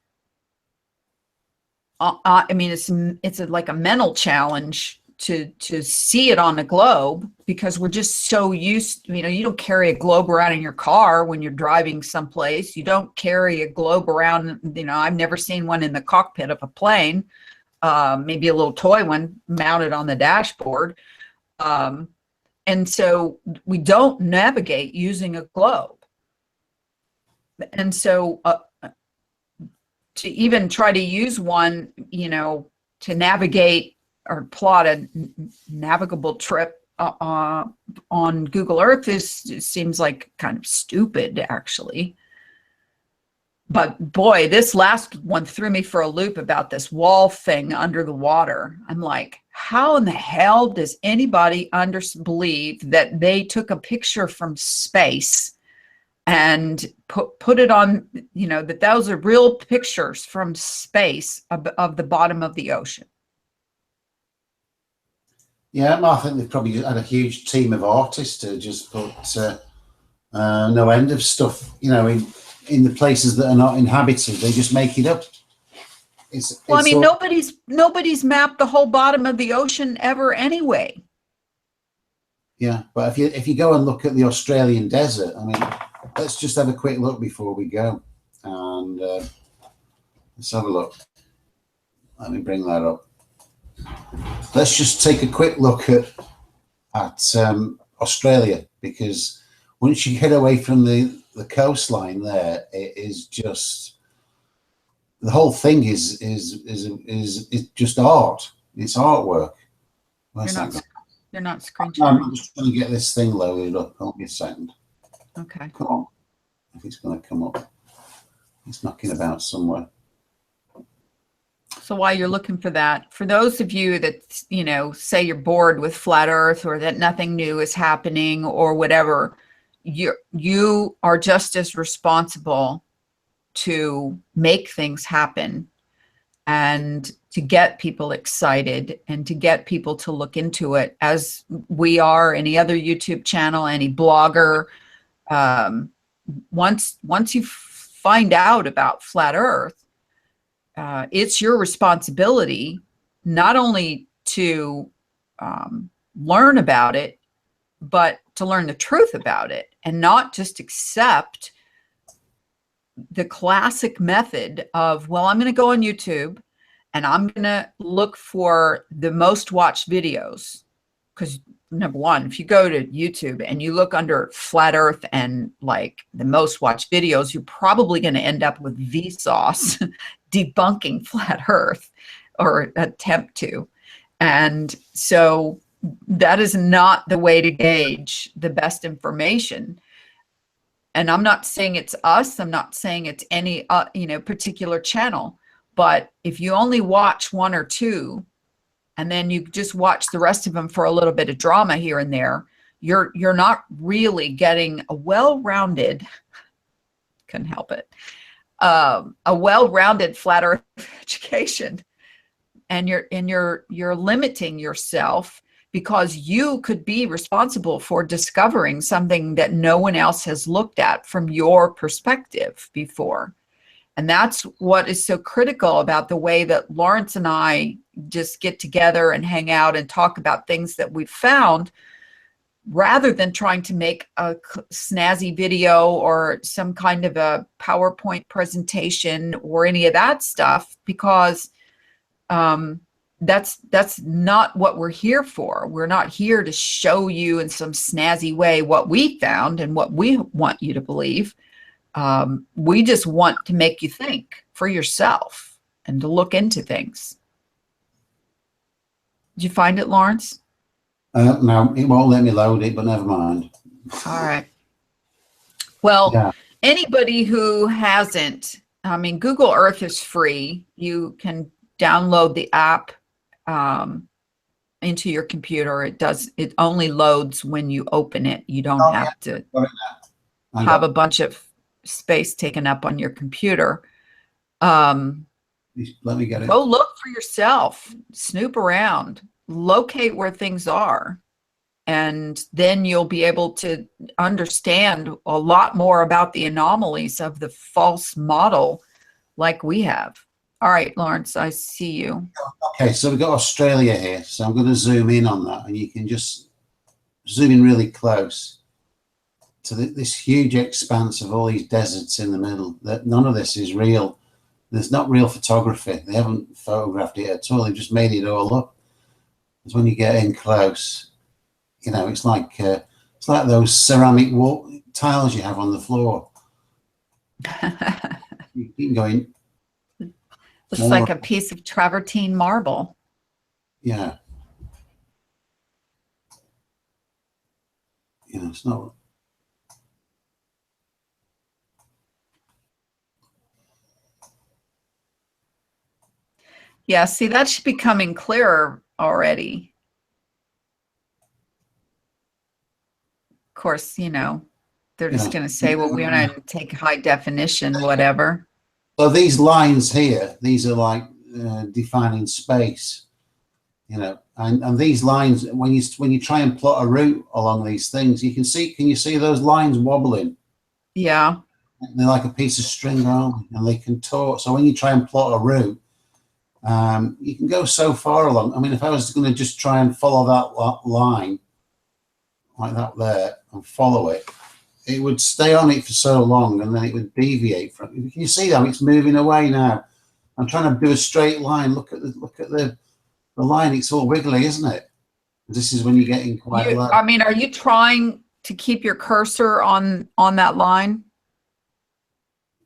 I mean, it's like a mental challenge to see it on the globe, because we're just so used, you don't carry a globe around in your car when you're driving someplace. You don't carry a globe around, I've never seen one in the cockpit of a plane, maybe a little toy one mounted on the dashboard. And so we don't navigate using a globe. And so to even try to use one, to navigate or plot a navigable trip on Google Earth seems like kind of stupid, actually. But boy, this last one threw me for a loop about this wall thing under the water. I'm like, how in the hell does anybody believe that they took a picture from space and put it on, that those are real pictures from space of the bottom of the ocean? Yeah, I think they've probably had a huge team of artists to just put no end of stuff, in the places that are not inhabited. They just make it up. Well, I mean, nobody's mapped the whole bottom of the ocean ever anyway. Yeah, but if you go and look at the Australian desert, I mean, let's just have a quick look before we go, and let's have a look. Let me bring that up. Let's just take a quick look at Australia, because once you get away from the coastline there, it is just, the whole thing is just art. It's artwork. You're not screenshotting. I'm just trying to get this thing loaded up. Hold me a second. Okay. Come on. If it's going to come up, it's knocking about somewhere. So while you're looking for that, for those of you that, say you're bored with flat Earth, or that nothing new is happening or whatever, you are just as responsible to make things happen and to get people excited and to get people to look into it, as we are, any other YouTube channel, any blogger. Once you find out about flat Earth, it's your responsibility not only to learn about it, but to learn the truth about it, and not just accept the classic method of, well, I'm going to go on YouTube and I'm going to look for the most watched videos. Because number one, if you go to YouTube and you look under flat Earth and like the most watched videos, you're probably going to end up with Vsauce debunking flat Earth, or attempt to. And so that is not the way to gauge the best information. And I'm not saying it's us. I'm not saying it's any particular channel. But if you only watch one or two, and then you just watch the rest of them for a little bit of drama here and there, you're not really getting a well-rounded, couldn't help it, a well-rounded flat Earth education. And you're limiting yourself, because you could be responsible for discovering something that no one else has looked at from your perspective before. And that's what is so critical about the way that Lawrence and I just get together and hang out and talk about things that we've found, rather than trying to make a snazzy video or some kind of a PowerPoint presentation or any of that stuff, because that's not what we're here for. We're not here to show you in some snazzy way what we found and what we want you to believe. We just want to make you think for yourself and to look into things. Did you find it, Lawrence? No, it won't let me load it, but never mind. All right. Well, Yeah. anybody who hasn't, I mean, Google Earth is free. You can download the app into your computer. It only loads when you open it. You don't Oh, yeah. have to Got it now. have a bunch of space taken up on your computer. Um, Let me get it. Go look for yourself, snoop around, locate where things are, and then you'll be able to understand a lot more about the anomalies of the false model like we have. All right, Lawrence, I see you. Okay, so we've got Australia here. So I'm going to zoom in on that, and you can just zoom in really close to this huge expanse of all these deserts in the middle. That none of this is real. There's not real photography. They haven't photographed it at all. They've just made it all up. Because when you get in close, you know, it's like those ceramic wall tiles you have on the floor. You keep going. Looks like a piece of travertine marble. Yeah. You know, it's not. Yeah, see, that's becoming clearer already. Of course, you know, they're just going to say, well, we want to take high definition, whatever. So these lines here, these are like defining space, you know, and these lines, when you try and plot a route along these things, you can you see those lines wobbling? Yeah. They're like a piece of string, aren't they? And they contort. So when you try and plot a route, you can go so far along. I mean, if I was going to just try and follow that line like that there and follow it, it would stay on it for so long, and then it would deviate from it. Can you see how it's moving away now? I'm trying to do a straight line. Look at the line. It's all wiggly, isn't it? This is when you're getting quite low. I mean, are you trying to keep your cursor on that line?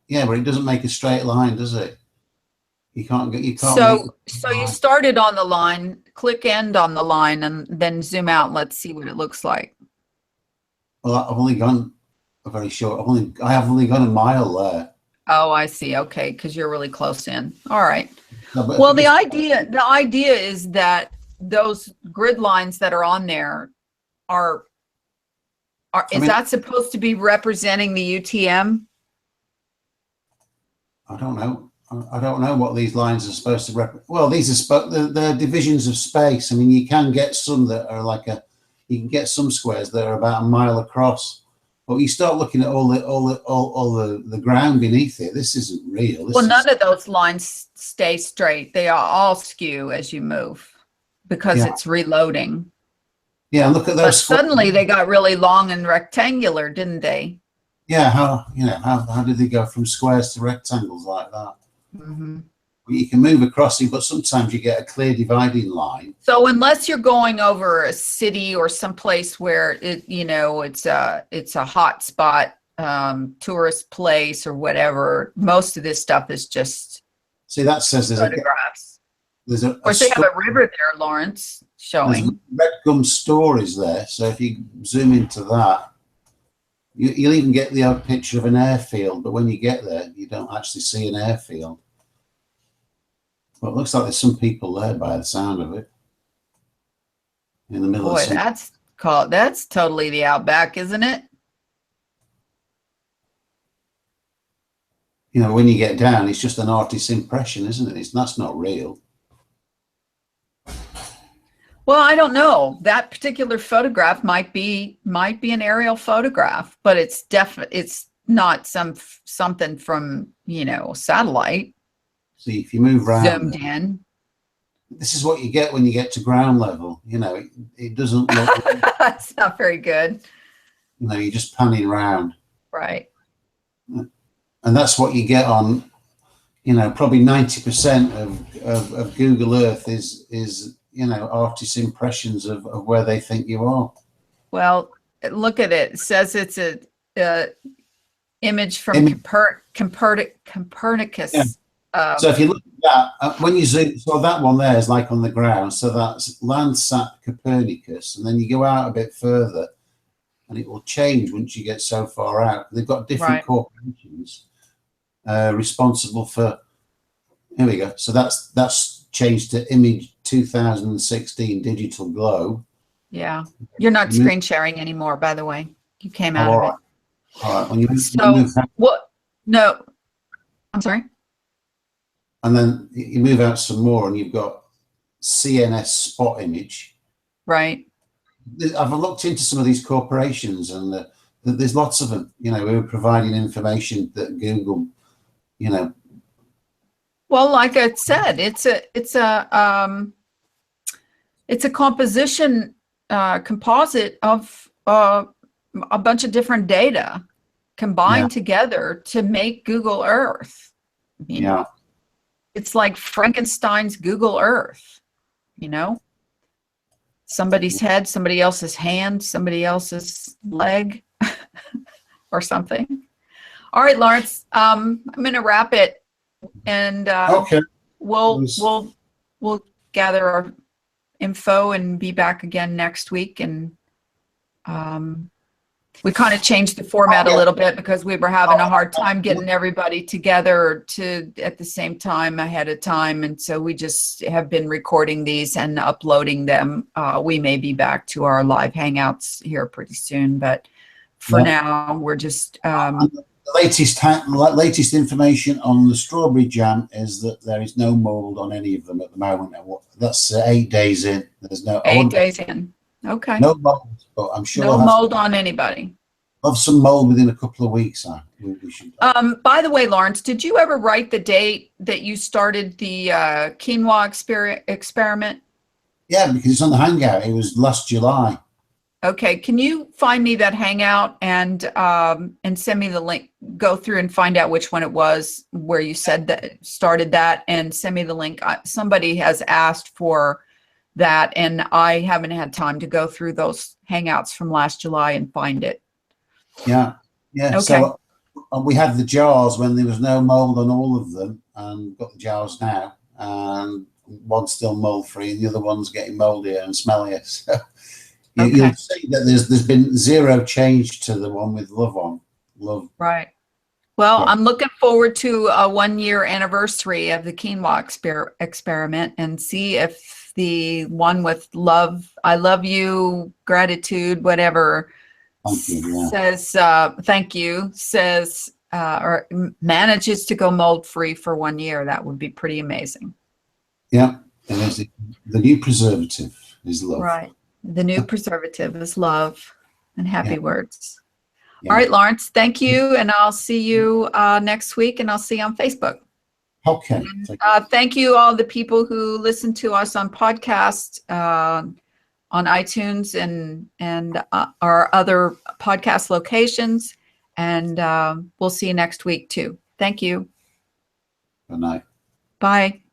Yeah, but it doesn't make a straight line, does it? You can't get. You can't. So you started on the line. Click end on the line, and then zoom out. And let's see what it looks like. Well, I've only gone a very short. I have only gone a mile there. Oh, I see. Okay, because you're really close in. All right. No, well, the idea is that those grid lines that are on there is that supposed to be representing the UTM? I don't know. I don't know what these lines are supposed to represent. Well, these are they're divisions of space. I mean, you can get some that are you can get some squares that are about a mile across. But you start looking at all the ground beneath it. This isn't real. None of those lines stay straight. They are all skew as you move because it's reloading. Yeah, look at those. But suddenly they got really long and rectangular, didn't they? Yeah, how did they go from squares to rectangles like that? Mm-hmm. You can move across it, but sometimes you get a clear dividing line. So unless you're going over a city or someplace where it's a hot spot, tourist place or whatever, most of this stuff is just that says there's photographs. Of course, they have a river there, Lawrence, showing. Red Gum Stories there. So if you zoom into that, you'll even get the odd picture of an airfield. But when you get there, you don't actually see an airfield. Well, it looks like there's some people there by the sound of it. In the middle of that's totally the outback, isn't it? You know, when you get down, it's just an artist's impression, isn't it? That's not real. Well, I don't know. That particular photograph might be an aerial photograph, but it's not something from, satellite. See, if you move around, zoomed in. This is what you get when you get to ground level. You know, it doesn't look. It's not very good. You know, you're just panning around. Right. And that's what you get on. Probably 90% of Google Earth is artists' impressions of where they think you are. Well, look at it. It says it's a image from Copernicus. Yeah. So if you look at that, when you zoom, so that one there is like on the ground. So that's Landsat Copernicus. And then you go out a bit further and it will change once you get so far out. They've got different Right. corporations responsible for. Here we go. So that's changed to image 2016 digital globe. Yeah. You're not screen sharing anymore, by the way. You came out all of right. it. All right. When you So move out, what? No, I'm sorry. and then you move out some more, and you've got CNS spot image. Right. I've looked into some of these corporations, and there's lots of them. You know, who are providing information that Google, you know. Well, like I said, it's a composite of a bunch of different data combined together to make Google Earth. You know, it's like Frankenstein's Google Earth, you know, somebody's head, somebody else's hand, somebody else's leg or something. All right, Lawrence, I'm going to wrap it, and Okay. we'll gather our info and be back again next week. And we kind of changed the format a little bit because we were having a hard time getting everybody together at the same time ahead of time. And so we just have been recording these and uploading them. We may be back to our live hangouts here pretty soon, but for now we're just the latest information on the strawberry jam is that there is no mold on any of them at the moment. That's 8 days in. There's no 8 days in. Okay. No mold, but I'm sure no mold on anybody. We'll have some mold within a couple of weeks. We should. By the way, Lawrence, did you ever write the date that you started the quinoa experiment? Yeah, because it's on the Hangout. It was last July. Okay, can you find me that Hangout and send me the link? Go through and find out which one it was where you said that started that, and send me the link. Somebody has asked for that, and I haven't had time to go through those Hangouts from last July and find it. Yeah. Okay. So we had the jars when there was no mold on all of them, and got the jars now, and one's still mold free, and the other one's getting moldier and smellier. So you'll see that there's been zero change to the one with love on. Love. Right. Well, I'm looking forward to a 1-year anniversary of the quinoa experiment, and see if the one with love, I love you, gratitude, whatever, says thank you, says or manages to go mold free for 1 year. That would be pretty amazing. Yeah, and the new preservative is love. Right. The new preservative is love and happy words. All right, Lawrence, thank you. And I'll see you next week, and I'll see you on Facebook. Okay. And, thank you all the people who listen to us on podcast, on iTunes and our other podcast locations. And we'll see you next week too. Thank you. Good night. Bye.